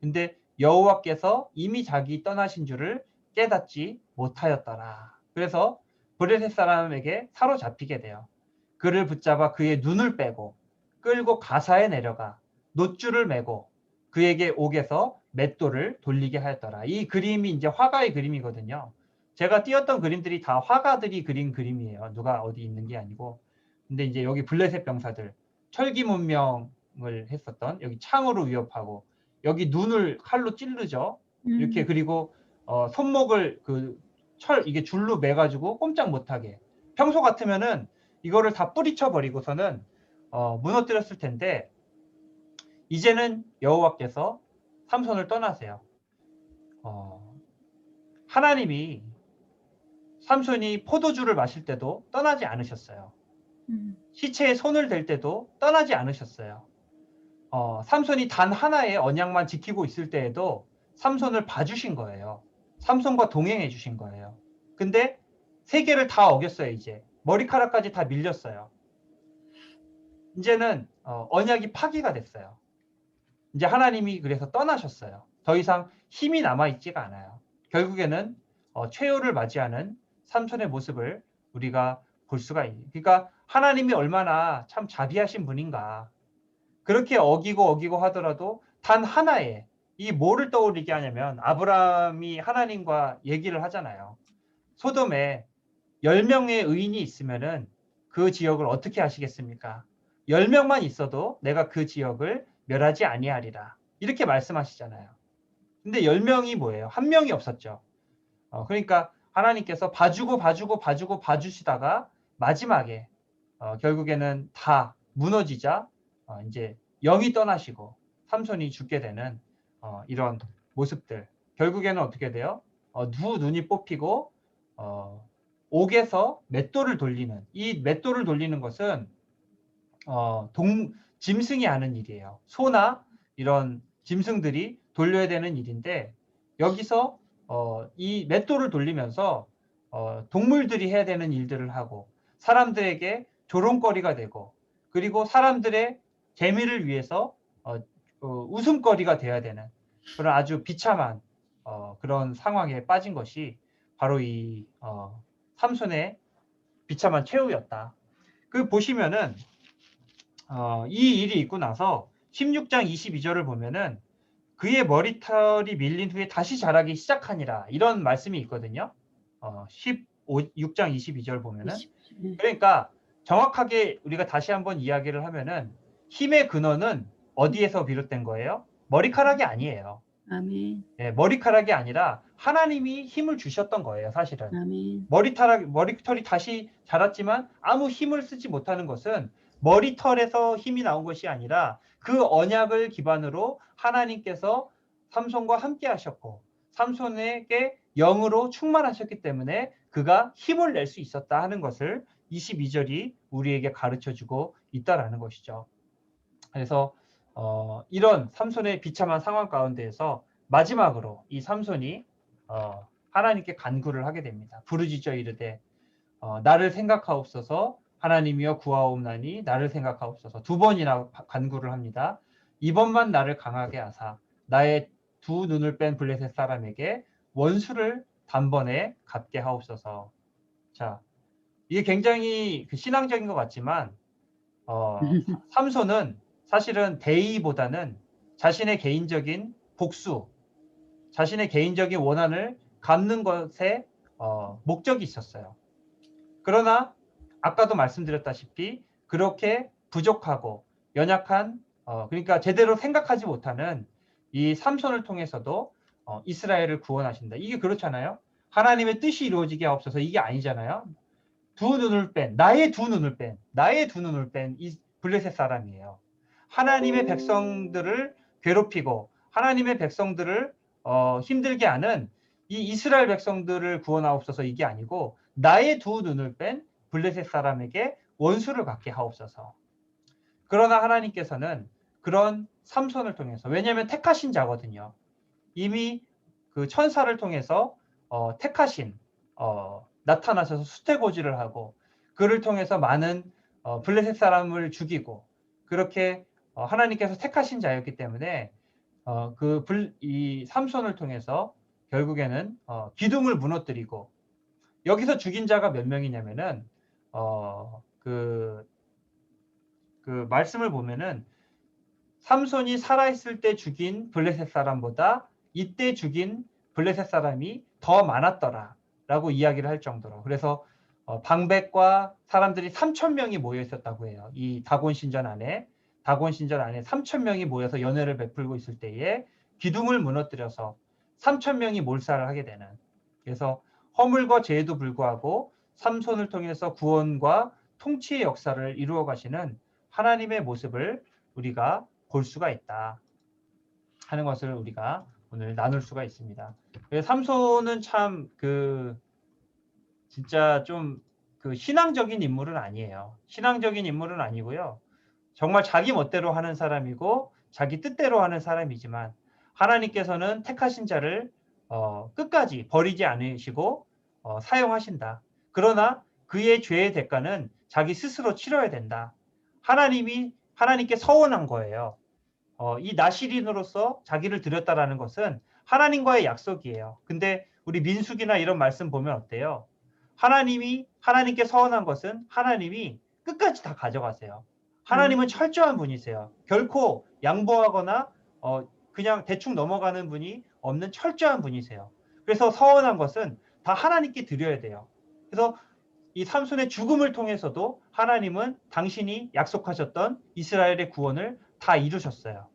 근데 여호와께서 이미 자기 떠나신 줄을 깨닫지 못하였더라. 그래서 블레셋 사람에게 사로잡히게 돼요. 그를 붙잡아 그의 눈을 빼고 끌고 가사에 내려가 놋줄을 메고 그에게 옥에서 맷돌을 돌리게 하였더라. 이 그림이 이제 화가의 그림이거든요. 제가 띄었던 그림들이 다 화가들이 그린 그림이에요. 누가 어디 있는 게 아니고. 근데 이제 여기 블레셋 병사들, 철기 문명을 했었던, 여기 창으로 위협하고, 여기 눈을 칼로 찌르죠. 이렇게. 그리고 손목을 이게 줄로 매가지고 꼼짝 못하게. 평소 같으면은 이거를 다 뿌리쳐 버리고서는 무너뜨렸을 텐데, 이제는 여호와께서 삼손을 떠나세요. 하나님이 삼손이 포도주를 마실 때도 떠나지 않으셨어요. 시체에 손을 댈 때도 떠나지 않으셨어요. 삼손이 단 하나의 언약만 지키고 있을 때에도 삼손을 봐주신 거예요. 삼손과 동행해 주신 거예요. 근데 3개를 다 어겼어요. 이제 머리카락까지 다 밀렸어요. 이제는 언약이 파기가 됐어요. 이제 하나님이 그래서 떠나셨어요. 더 이상 힘이 남아있지가 않아요. 결국에는 최후를 맞이하는 삼손의 모습을 우리가 볼 수가 있는. 그러니까 하나님이 얼마나 참 자비하신 분인가. 그렇게 어기고 하더라도 단 하나의, 이 뭐를 떠올리게 하냐면 아브라함이 하나님과 얘기를 하잖아요. 소돔에 10명의 의인이 있으면은 그 지역을 어떻게 하시겠습니까? 10명만 있어도 내가 그 지역을 멸하지 아니하리라. 이렇게 말씀하시잖아요. 근데 10명이 뭐예요? 1명이 없었죠. 그러니까 하나님께서 봐주시다가 마지막에 결국에는 다 무너지자 이제 영이 떠나시고 삼손이 죽게 되는 이런 모습들. 결국에는 어떻게 돼요? 두 눈이 뽑히고 옥에서 맷돌을 돌리는, 이 맷돌을 돌리는 것은 짐승이 하는 일이에요. 소나 이런 짐승들이 돌려야 되는 일인데 여기서 이 맷돌을 돌리면서 동물들이 해야 되는 일들을 하고 사람들에게 조롱거리가 되고 그리고 사람들의 재미를 위해서 웃음거리가 돼야 되는 그런 아주 비참한 그런 상황에 빠진 것이 바로 이 삼손의 비참한 최후였다. 그 보시면은 이 일이 있고 나서 16장 22절을 보면은 그의 머리털이 밀린 후에 다시 자라기 시작하니라 이런 말씀이 있거든요. 6장 22절 보면은 그러니까 정확하게 우리가 다시 한번 이야기를 하면은 힘의 근원은 어디에서 비롯된 거예요? 머리카락이 아니에요.
아멘.
예, 머리카락이 아니라 하나님이 힘을 주셨던 거예요, 사실은.
아멘.
머리털이 다시 자랐지만 아무 힘을 쓰지 못하는 것은 머리털에서 힘이 나온 것이 아니라 그 언약을 기반으로 하나님께서 삼손과 함께 하셨고 삼손에게 영으로 충만하셨기 때문에 그가 힘을 낼 수 있었다 하는 것을 22절이 우리에게 가르쳐주고 있다라는 것이죠. 그래서 이런 삼손의 비참한 상황 가운데에서 마지막으로 이 삼손이 하나님께 간구를 하게 됩니다. 부르짖어 이르되 나를 생각하옵소서 하나님이여 구하옵나니 나를 생각하옵소서. 두 번이나 간구를 합니다. 이번만 나를 강하게 하사 나의 두 눈을 뺀 블레셋 사람에게 원수를 단번에 갚게 하옵소서. 자, 이게 굉장히 신앙적인 것 같지만 삼손은 사실은 대의보다는 자신의 개인적인 복수, 자신의 개인적인 원한을 갚는 것에 목적이 있었어요. 그러나 아까도 말씀드렸다시피 그렇게 부족하고 연약한 그러니까 제대로 생각하지 못하는 이 삼손을 통해서도 이스라엘을 구원하신다. 이게 그렇잖아요. 하나님의 뜻이 이루어지게 하옵소서 이게 아니잖아요. 나의 두 눈을 뺀 이 블레셋 사람이에요. 하나님의 백성들을 괴롭히고 하나님의 백성들을 힘들게 하는 이 이스라엘 백성들을 구원하옵소서 이게 아니고 나의 두 눈을 뺀 블레셋 사람에게 원수를 갖게 하옵소서. 그러나 하나님께서는 그런 삼손을 통해서 왜냐하면 택하신 자거든요. 이미 그 천사를 통해서 택하신 나타나셔서 수태고지를 하고 그를 통해서 많은 블레셋 사람을 죽이고 그렇게 하나님께서 택하신 자였기 때문에 이 삼손을 통해서 결국에는 기둥을 무너뜨리고 여기서 죽인 자가 몇 명이냐면은 그 말씀을 보면은 삼손이 살아있을 때 죽인 블레셋 사람보다 이때 죽인 블레셋 사람이 더 많았더라 라고 이야기를 할 정도로 그래서 방백과 사람들이 3,000명이 모여 있었다고 해요. 이 다곤 신전 안에 3,000명이 모여서 연회를 베풀고 있을 때에 기둥을 무너뜨려서 3,000명이 몰살을 하게 되는 그래서 허물과 죄에도 불구하고 삼손을 통해서 구원과 통치의 역사를 이루어 가시는 하나님의 모습을 우리가 볼 수가 있다 하는 것을 우리가 오늘 나눌 수가 있습니다. 삼손은 참 진짜 좀 신앙적인 인물은 아니에요. 신앙적인 인물은 아니고요. 정말 자기 멋대로 하는 사람이고 자기 뜻대로 하는 사람이지만 하나님께서는 택하신 자를 끝까지 버리지 않으시고 사용하신다. 그러나 그의 죄의 대가는 자기 스스로 치러야 된다. 하나님께 서원한 거예요. 이 나실인으로서 자기를 드렸다라는 것은 하나님과의 약속이에요. 근데 우리 민수기나 이런 말씀 보면 어때요? 하나님께 서원한 것은 하나님이 끝까지 다 가져가세요. 하나님은 철저한 분이세요. 결코 양보하거나 그냥 대충 넘어가는 분이 없는 철저한 분이세요. 그래서 서원한 것은 다 하나님께 드려야 돼요. 그래서 이 삼손의 죽음을 통해서도 하나님은 당신이 약속하셨던 이스라엘의 구원을 다 이루셨어요.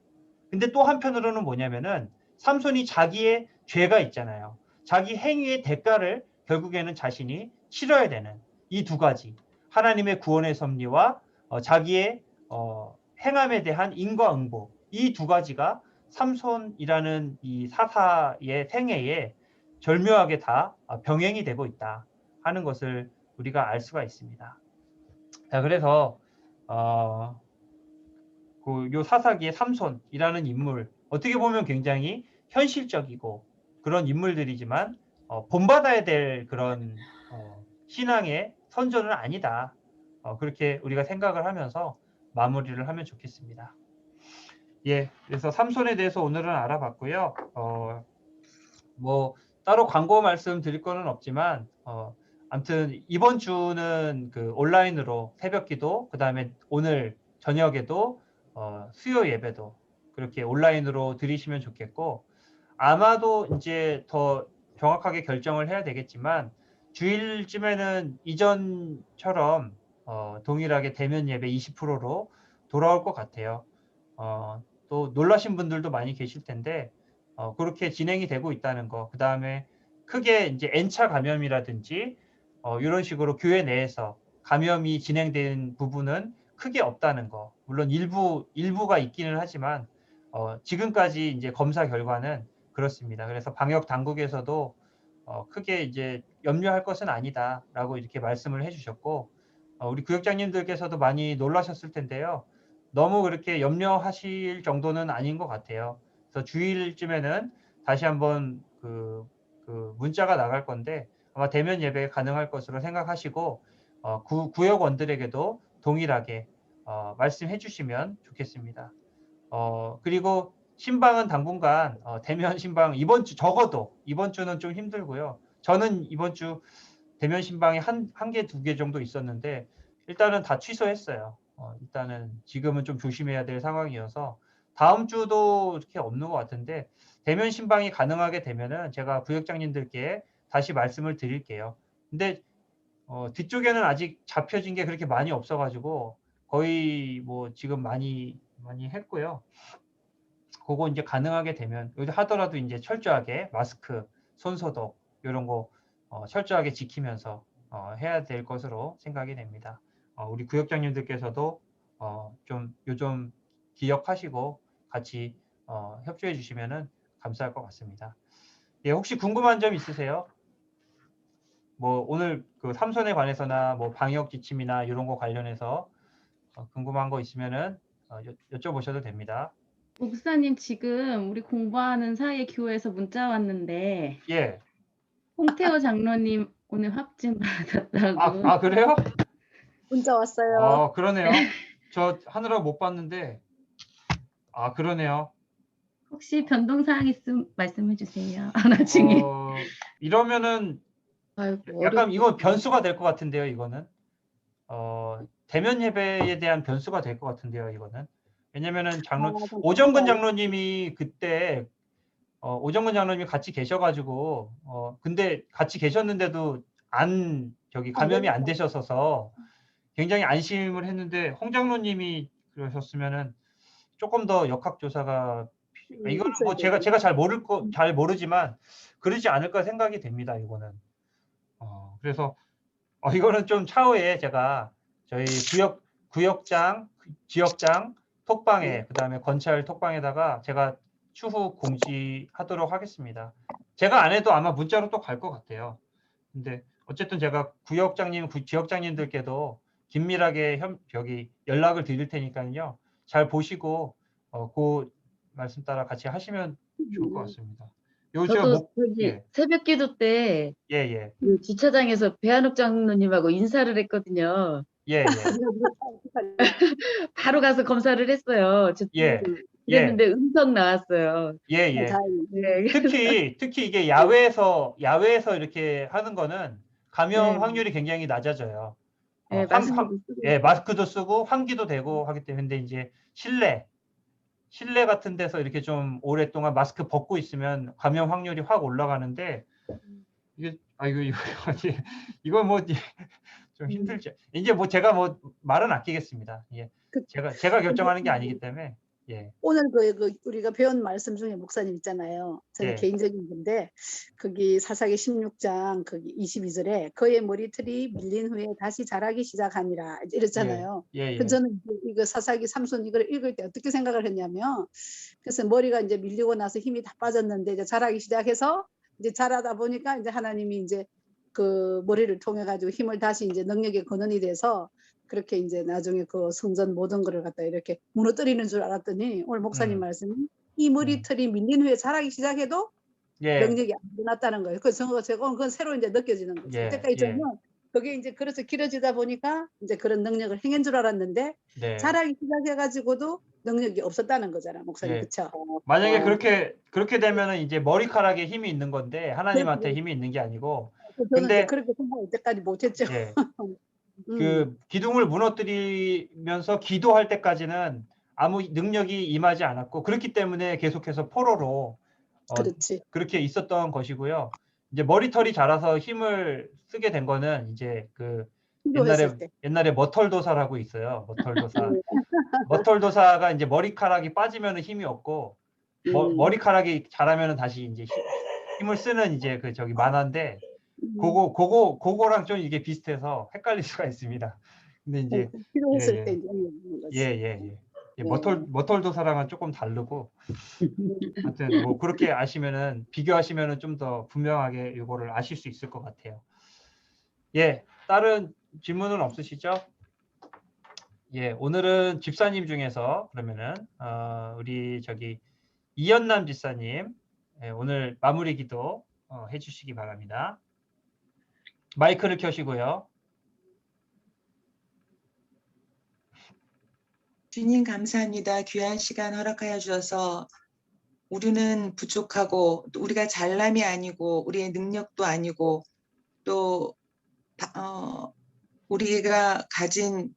근데 또 한편으로는 뭐냐면은 삼손이 자기의 죄가 있잖아요. 자기 행위의 대가를 결국에는 자신이 치러야 되는 이 두 가지. 하나님의 구원의 섭리와 자기의 행함에 대한 인과응보. 이 두 가지가 삼손이라는 이 사사의 생애에 절묘하게 다 병행이 되고 있다 하는 것을 우리가 알 수가 있습니다. 자, 그래서 요 사사기의 삼손이라는 인물 어떻게 보면 굉장히 현실적이고 그런 인물들이지만 본받아야 될 그런 신앙의 선조는 아니다. 그렇게 우리가 생각을 하면서 마무리를 하면 좋겠습니다. 예, 그래서 삼손에 대해서 오늘은 알아봤고요. 뭐 따로 광고 말씀드릴 거는 없지만 아무튼 이번 주는 그 온라인으로 새벽기도, 그다음에 오늘 저녁에도 수요 예배도 그렇게 온라인으로 드리시면 좋겠고, 아마도 이제 더 정확하게 결정을 해야 되겠지만 주일쯤에는 이전처럼 동일하게 대면 예배 20%로 돌아올 것 같아요. 또 놀라신 분들도 많이 계실 텐데 그렇게 진행이 되고 있다는 거, 그 다음에 크게 이제 N차 감염이라든지 이런 식으로 교회 내에서 감염이 진행된 부분은 크게 없다는 거. 물론 일부가 있기는 하지만 지금까지 이제 검사 결과는 그렇습니다. 그래서 방역 당국에서도 크게 이제 염려할 것은 아니다라고 이렇게 말씀을 해주셨고, 우리 구역장님들께서도 많이 놀라셨을 텐데요. 너무 그렇게 염려하실 정도는 아닌 것 같아요. 그래서 주일쯤에는 다시 한번 그 문자가 나갈 건데 아마 대면 예배 가능할 것으로 생각하시고 구역원들에게도 동일하게 말씀해 주시면 좋겠습니다. 그리고 신방은 당분간 대면 신방 이번 주, 적어도 이번 주는 좀 힘들고요. 저는 이번 주 대면 신방이 한 개, 두 개 정도 있었는데 일단은 다 취소했어요. 일단은 지금은 좀 조심해야 될 상황이어서 다음 주도 이렇게 없는 것 같은데, 대면 신방이 가능하게 되면은 제가 구역장님들께 다시 말씀을 드릴게요. 근데 뒤쪽에는 아직 잡혀진 게 그렇게 많이 없어가지고 거의 뭐 지금 많이 했고요. 그거 이제 가능하게 되면 하더라도 이제 철저하게 마스크, 손소독 이런 거 철저하게 지키면서 해야 될 것으로 생각이 됩니다. 우리 구역장님들께서도 좀 요즘 기억하시고 같이 협조해 주시면은 감사할 것 같습니다. 예, 혹시 궁금한 점 있으세요? 뭐 오늘 그 삼선에 관해서나 뭐 방역 지침이나 이런 거 관련해서 궁금한 거 있으면은 여쭤보셔도 됩니다.
목사님, 지금 우리 공부하는 사이에 교회에서 문자 왔는데
예.
홍태호 장로님 오늘 확진 받았다고.
그래요?
문자 왔어요.
그러네요. 저 하느라 못 봤는데. 그러네요.
혹시 변동사항 있으면 말씀해 주세요. 나중에.
이러면은
아이고,
약간 이거 변수가 될 것 같은데요, 이거는. 대면 예배에 대한 변수가 될 것 같은데요, 이거는. 왜냐면은 오정근 장로님이 그때 오정근 장로님이 같이 계셔가지고 근데 같이 계셨는데도 감염이 안 되셔서 굉장히 안심을 했는데, 홍 장로님이 그러셨으면은 조금 더 역학조사가 이거는 뭐 제가 잘 모르지만 그러지 않을까 생각이 됩니다, 이거는. 그래서 이거는 좀 차후에 제가 저희 구역장, 지역장 톡방에, 그다음에 권찰 톡방에다가 제가 추후 공지하도록 하겠습니다. 제가 안 해도 아마 문자로 또 갈 것 같아요. 근데 어쨌든 제가 구역장님, 지역장님들께도 긴밀하게 연락을 드릴 테니까요. 잘 보시고 그 말씀 따라 같이 하시면 좋을 것 같습니다.
저도 저기
예.
새벽기도 때
예.
그 주차장에서 배한옥 장로님하고 인사를 했거든요.
예.
바로 가서 검사를 했어요.
예.
그랬는데 음성 나왔어요.
예.
네.
특히 이게 야외에서 이렇게 하는 거는 감염
네.
확률이 굉장히 낮아져요.
네, 마스크도 쓰고.
예, 마스크도 쓰고 환기도 되고 하기 때문에. 근데 이제 실내 같은 데서 이렇게 좀 오랫동안 마스크 벗고 있으면 감염 확률이 확 올라가는데, 이게 이거 뭐 좀 힘들죠. 이제 뭐 제가 뭐 말은 아끼겠습니다. 예. 제가 결정하는 게 아니기 때문에. 예.
오늘 우리가 배운 말씀 중에 목사님 있잖아요. 저는
예.
개인적인 건데 거기 사사기 16장 거기 22절에 그의 머리털이 밀린 후에 다시 자라기 시작하니라 이랬잖아요.
예.
그 저는 이거 사사기 삼손 이걸 읽을 때 어떻게 생각을 했냐면, 그래서 머리가 이제 밀리고 나서 힘이 다 빠졌는데 이제 자라기 시작해서 이제 자라다 보니까 이제 하나님이 이제 그 머리를 통해 가지고 힘을 다시 이제 능력의 근원이 돼서 그렇게 이제 나중에 그 성전 모든 거를 갖다 이렇게 무너뜨리는 줄 알았더니 오늘 목사님 말씀이 이 머리털이 밀린 후에 자라기 시작해도
예.
능력이 안 일어났다는 거예요. 그래서 제가 그건 새로 이제 느껴지는 거죠.
예,
그때까지
예.
저는 그게 이제 그래서 길어지다 보니까 이제 그런 능력을 행한 줄 알았는데
네.
자라기 시작해가지고도 능력이 없었다는 거잖아, 목사님.
예.
그쵸?
만약에
어.
그렇게 되면은 이제 머리카락에 힘이 있는 건데 하나님한테
그렇죠.
힘이 있는 게 아니고
저는
근데
이제 그렇게 생각할 때까지 못했죠.
예.
음.
그 기둥을 무너뜨리면서 기도할 때까지는 아무 능력이 임하지 않았고 그렇기 때문에 계속해서 포로로
그렇지.
그렇게 있었던 것이고요. 이제 머리털이 자라서 힘을 쓰게 된 거는 이제 그
기도했을 때.
옛날에 머털도사라고 있어요. 머털도사.
음.
머털도사가 이제 머리카락이 빠지면은 힘이 없고 머리카락이 자라면은 다시 이제 힘을 쓰는 이제 그 저기 만화인데 그거랑 좀 이게 비슷해서 헷갈릴 수가 있습니다. 근데 이제
기도했을
예,
때 이제 있는 거지.
예.
네.
머털도사랑은 조금 다르고 하여튼 뭐 그렇게 아시면은 비교하시면은 좀 더 분명하게 이거를 아실 수 있을 것 같아요. 예, 다른 질문은 없으시죠? 예, 오늘은 집사님 중에서 그러면은 우리 저기 이연남 집사님 예, 오늘 마무리 기도 해주시기 바랍니다. 마이크를 켜시고요.
주님 감사합니다. 귀한 시간 허락하여 주셔서 우리는 부족하고 또 우리가 잘남이 아니고 우리의 능력도 아니고 또 우리가 가진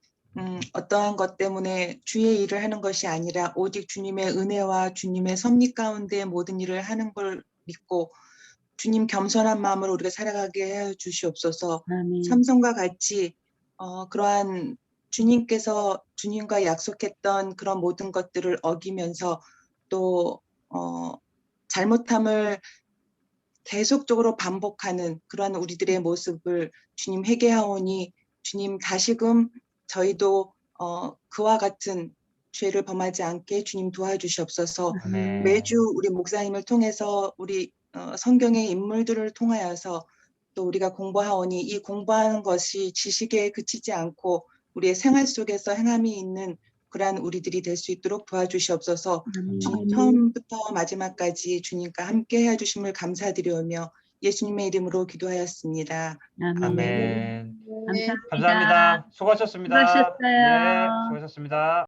어떠한 것 때문에 주의 일을 하는 것이 아니라 오직 주님의 은혜와 주님의 섭리 가운데 모든 일을 하는 걸 믿고 주님 겸손한 마음으로 우리가 살아가게 해 주시옵소서.
아멘.
삼손과 같이 그러한 주님과 약속했던 그런 모든 것들을 어기면서 또 잘못함을 계속적으로 반복하는 그러한 우리들의 모습을 주님 회개하오니 주님 다시금 저희도 그와 같은 죄를 범하지 않게 주님 도와주시옵소서.
아멘.
매주 우리 목사님을 통해서 우리 성경의 인물들을 통하여서 또 우리가 공부하오니 이 공부하는 것이 지식에 그치지 않고 우리의 생활 속에서 행함이 있는 그러한 우리들이 될 수 있도록 도와주시옵소서. 주님 처음부터 마지막까지 주님과 함께 해주심을 감사드리오며 예수님의 이름으로 기도하였습니다.
아멘.
감사합니다.
감사합니다. 수고하셨습니다.
수고하셨어요.
예, 수고하셨습니다.